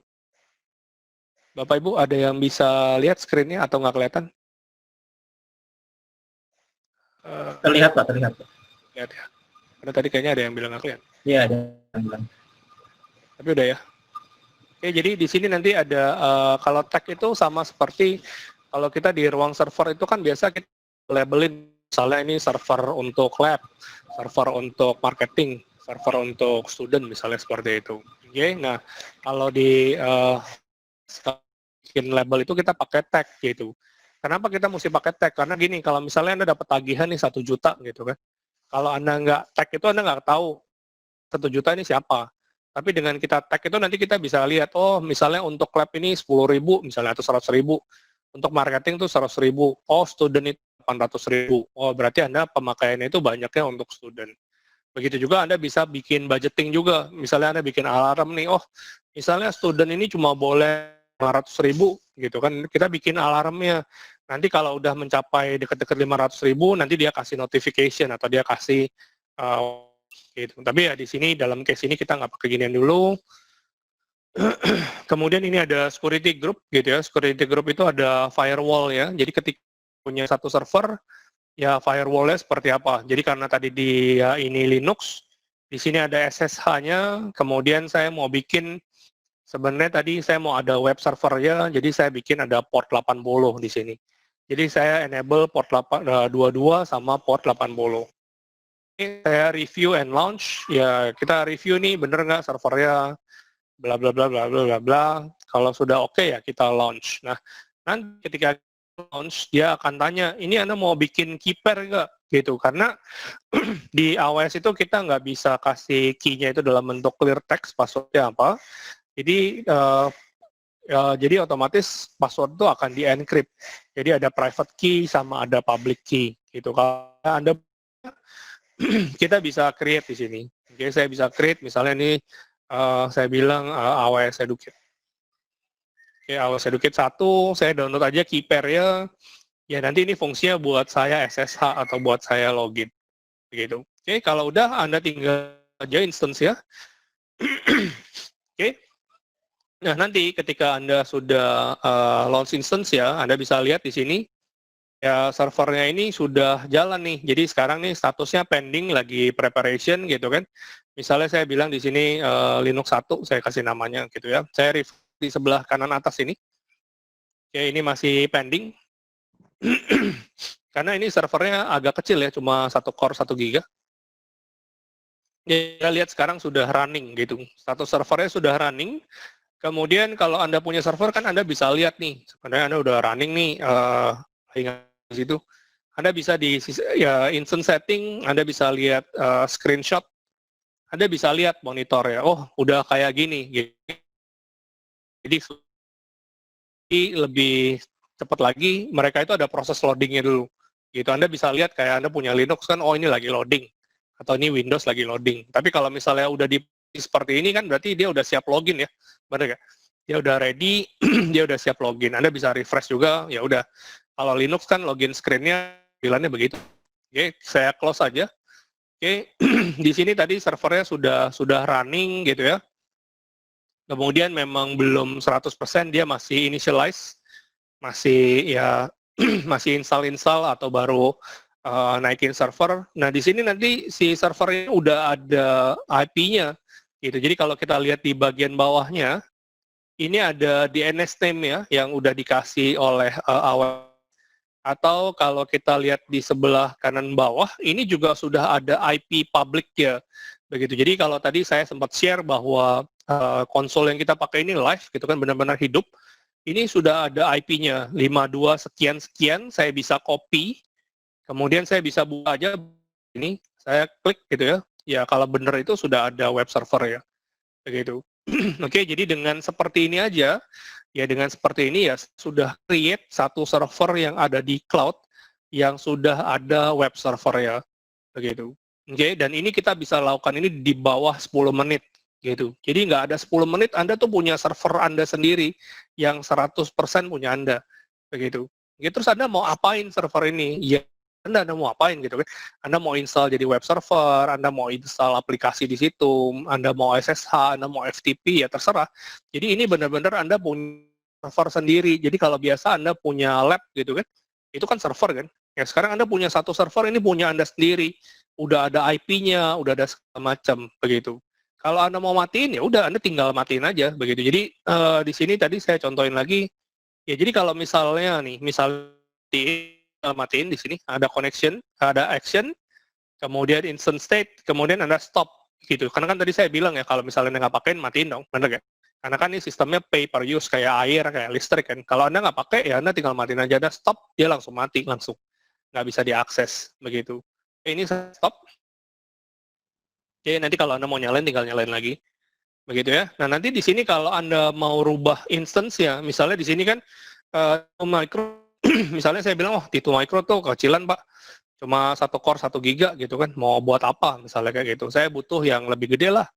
Bapak Ibu ada yang bisa lihat screen-nya atau nggak kelihatan? Terlihat Pak, terlihat Pak. Lihat ya. Karena tadi kayaknya ada yang bilang nggak kelihatan. Iya, ada yang bilang. Tapi udah ya. Oke, jadi di sini nanti ada kalau tag itu sama seperti kalau kita di ruang server itu kan biasa kita labelin misalnya ini server untuk lab, server untuk marketing, server untuk student misalnya seperti itu. Oke, nah kalau di bikin label itu kita pakai tag gitu. Kenapa kita mesti pakai tag? Karena gini, kalau misalnya Anda dapat tagihan nih 1 juta gitu kan. Kalau Anda nggak tag itu Anda nggak tahu 1 juta ini siapa. Tapi dengan kita tag itu nanti kita bisa lihat, oh misalnya untuk lab ini 10.000 misalnya atau 100.000. Untuk marketing itu 100.000. Oh student itu 800.000. Oh berarti Anda pemakaiannya itu banyaknya untuk student. Begitu juga Anda bisa bikin budgeting juga. Misalnya Anda bikin alarm nih, oh misalnya student ini cuma boleh 500.000 gitu kan, kita bikin alarmnya. Nanti kalau udah mencapai dekat-dekat 500.000, nanti dia kasih notification atau dia kasih gitu. Tapi ya di sini dalam case ini kita nggak pakai ginian dulu. Kemudian ini ada security group gitu ya. Security group itu ada firewall ya. Jadi ketika punya satu server, ya firewall-nya seperti apa. Jadi karena tadi di ini Linux, di sini ada SSH-nya. Kemudian saya mau bikin sebenarnya tadi saya mau ada web servernya, jadi saya bikin ada port 80 di sini. Jadi saya enable port 22 sama port 80. Ini saya review and launch, ya kita review nih bener nggak servernya, bla bla bla bla bla bla bla. Kalau sudah oke ya kita launch. Nah, nanti ketika launch dia akan tanya, ini Anda mau bikin key pair nggak? Gitu, karena di AWS itu kita nggak bisa kasih key-nya itu dalam bentuk clear text, passwordnya apa. Jadi otomatis password itu akan di-encrypt. Jadi ada private key sama ada public key gitu. Kalau Anda kita bisa create di sini. Oke, saya bisa create misalnya ini saya bilang AWS Educate. Oke, AWS Educate 1, saya download aja key pair-nya. Ya nanti ini fungsinya buat saya SSH atau buat saya login. Begitu. Oke, kalau udah Anda tinggal aja instance ya. Oke. Nah, nanti ketika Anda sudah launch instance ya, Anda bisa lihat di sini, ya servernya ini sudah jalan nih. Jadi sekarang nih statusnya pending, lagi preparation gitu kan. Misalnya saya bilang di sini Linux 1, saya kasih namanya gitu ya. Saya refresh di sebelah kanan atas ini. Oke, ini masih pending. Karena ini servernya agak kecil ya, cuma 1 core 1 giga. Ya, lihat sekarang sudah running gitu. Status servernya sudah running. Kemudian kalau Anda punya server kan Anda bisa lihat nih, sebenarnya Anda udah running nih, ingat di situ. Anda bisa di ya instance setting, Anda bisa lihat screenshot, Anda bisa lihat monitor ya. Oh, udah kayak gini. Jadi lebih cepat lagi, mereka itu ada proses loadingnya dulu. Gitu, Anda bisa lihat kayak Anda punya Linux kan, oh ini lagi loading, atau ini Windows lagi loading. Tapi kalau misalnya udah di seperti ini kan berarti dia udah siap login ya, benar nggak? Dia udah ready, dia udah siap login. Anda bisa refresh juga, ya udah. Kalau Linux kan login screen-nya bilangnya begitu. Oke, saya close aja. Oke, di sini tadi servernya sudah running gitu ya. Kemudian memang belum 100% dia masih initialize, masih ya masih install atau baru naikin server. Nah, di sini nanti si servernya udah ada IP-nya. Gitu. Jadi kalau kita lihat di bagian bawahnya, ini ada DNS name ya, yang udah dikasih oleh AWS. Atau kalau kita lihat di sebelah kanan bawah, ini juga sudah ada IP public ya. Begitu. Jadi kalau tadi saya sempat share bahwa konsol yang kita pakai ini live gitu kan, benar-benar hidup. Ini sudah ada IP-nya 52 sekian-sekian, saya bisa copy, kemudian saya bisa buka aja ini, saya klik gitu ya. Ya kalau benar itu sudah ada web server ya, begitu. Oke, jadi dengan seperti ini aja, ya dengan seperti ini ya sudah create satu server yang ada di cloud yang sudah ada web server ya, begitu. Oke, dan ini kita bisa lakukan ini di bawah 10 menit gitu. Jadi nggak ada 10 menit Anda tuh punya server Anda sendiri yang 100% punya Anda, begitu. Ya, terus Anda mau apain server ini? Ya, Anda mau apain gitu kan? Anda mau install jadi web server, Anda mau install aplikasi di situ, Anda mau SSH, Anda mau FTP, ya terserah. Jadi ini benar-benar Anda punya server sendiri. Jadi kalau biasa Anda punya lab gitu kan, itu kan server kan. Ya sekarang Anda punya satu server, ini punya Anda sendiri. Udah ada IP-nya, udah ada segala macam, begitu. Kalau Anda mau matiin, ya udah Anda tinggal matiin aja, begitu. Jadi di sini tadi saya contohin lagi, ya jadi kalau misalnya nih, matiin di sini ada connection, ada action, kemudian instant state, kemudian Anda stop, gitu. Karena kan tadi saya bilang ya, kalau misalnya Anda nggak pakein, matiin dong, bener kan? Karena kan ini sistemnya pay per use, kayak air, kayak listrik kan. Kalau Anda nggak pakai, ya Anda tinggal matiin aja, Anda stop, dia langsung mati, langsung. Nggak bisa diakses, begitu. Ini saya stop. Jadi nanti kalau Anda mau nyalain, tinggal nyalain lagi. Begitu ya. Nah, nanti di sini kalau Anda mau rubah instance ya, misalnya di sini kan micro, misalnya saya bilang, oh, T2 micro tuh kecilan, Pak. Cuma 1 core 1 giga gitu kan. Mau buat apa? Misalnya kayak gitu. Saya butuh yang lebih gede lah.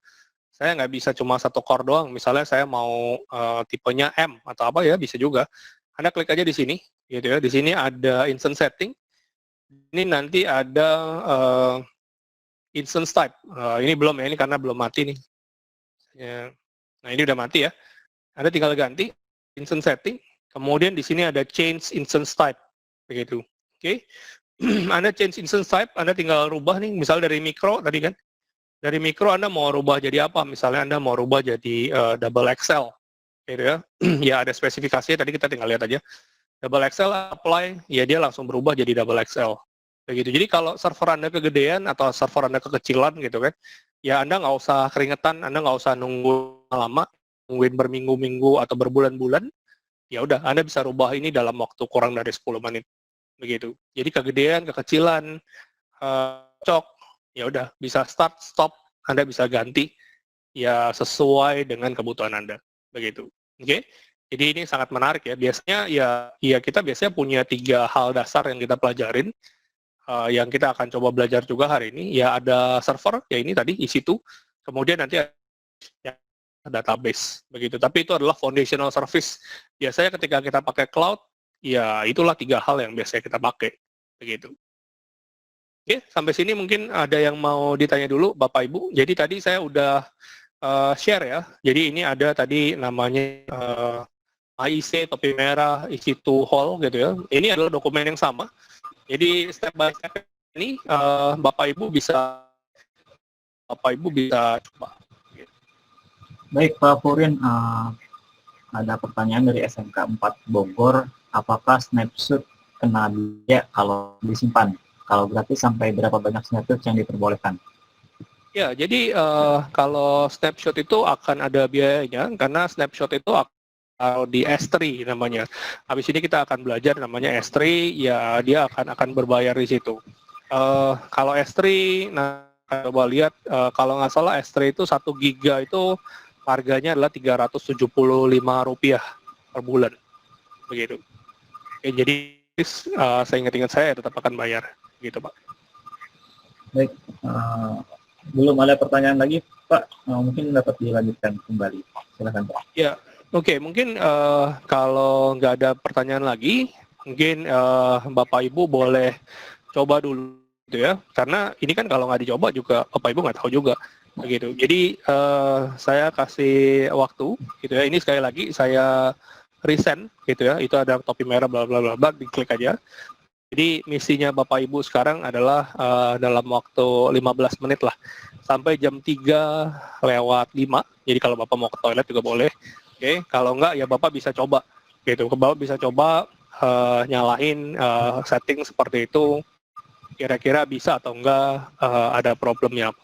Saya nggak bisa cuma 1 core doang. Misalnya saya mau tipenya M atau apa ya, bisa juga. Anda klik aja di sini, gitu ya. Di sini ada instance setting. Ini nanti ada instance type. Ini belum ya, ini karena belum mati nih. Ya. Nah, ini udah mati ya. Anda tinggal ganti instance setting. Kemudian di sini ada change instance type. Begitu. Oke. Anda change instance type, Anda tinggal rubah nih, misal dari mikro tadi kan. Dari mikro Anda mau rubah jadi apa? Misalnya Anda mau rubah jadi double XL. Gitu ya. Ya ada spesifikasinya, tadi kita tinggal lihat aja. Double XL apply, ya dia langsung berubah jadi double XL. Begitu. Jadi kalau server Anda kegedean atau server Anda kekecilan gitu kan, ya Anda nggak usah keringetan, Anda nggak usah nunggu lama, nungguin berminggu-minggu atau berbulan-bulan, ya udah Anda bisa rubah ini dalam waktu kurang dari 10 menit. Begitu. Jadi kegedean, kekecilan, cok, ya udah bisa start, stop, Anda bisa ganti ya sesuai dengan kebutuhan Anda. Begitu. Oke? Jadi ini sangat menarik ya. Biasanya ya kita biasanya punya 3 hal dasar yang kita pelajarin. Yang kita akan coba belajar juga hari ini, ya ada server, ya ini tadi EC2, kemudian nanti ya, database, begitu. Tapi itu adalah foundational service. Biasanya ketika kita pakai cloud, ya itulah 3 hal yang biasanya kita pakai, begitu. Oke, sampai sini mungkin ada yang mau ditanya dulu, Bapak Ibu. Jadi tadi saya udah share ya. Jadi ini ada tadi namanya AIC, topi merah, EC2 Hall gitu ya. Ini adalah dokumen yang sama. Jadi step by step ini Bapak Ibu bisa coba. Baik Pak Purin, ada pertanyaan dari SMK 4 Bogor, apakah snapshot kena biaya kalau disimpan? Kalau gratis sampai berapa banyak snapshot yang diperbolehkan? Ya, jadi kalau snapshot itu akan ada biayanya karena snapshot itu di S3 namanya. Habis ini kita akan belajar namanya S3, ya dia akan berbayar di situ. Kalau S3, nah coba lihat, kalau nggak salah S3 itu 1 giga itu harganya adalah Rp375 per bulan. Begitu. Oke, jadi saya ingat saya tetap akan bayar. Gitu, Pak. Baik, belum ada pertanyaan lagi, Pak. Mungkin dapat dilanjutkan kembali. Silakan, Pak. Ya. Oke, mungkin kalau nggak ada pertanyaan lagi, mungkin Bapak Ibu boleh coba dulu gitu ya. Karena ini kan kalau nggak dicoba juga Bapak Ibu nggak tahu juga begitu. Jadi saya kasih waktu gitu ya. Ini sekali lagi saya resend gitu ya. Itu ada topi merah bla bla bla bla, diklik aja. Jadi misinya Bapak Ibu sekarang adalah dalam waktu 15 menit lah. Sampai jam 3:05. Jadi kalau Bapak mau ke toilet juga boleh. Oke, kalau enggak ya Bapak bisa coba gitu. Bapak bisa coba nyalain setting seperti itu, kira-kira bisa atau enggak, ada problemnya apa.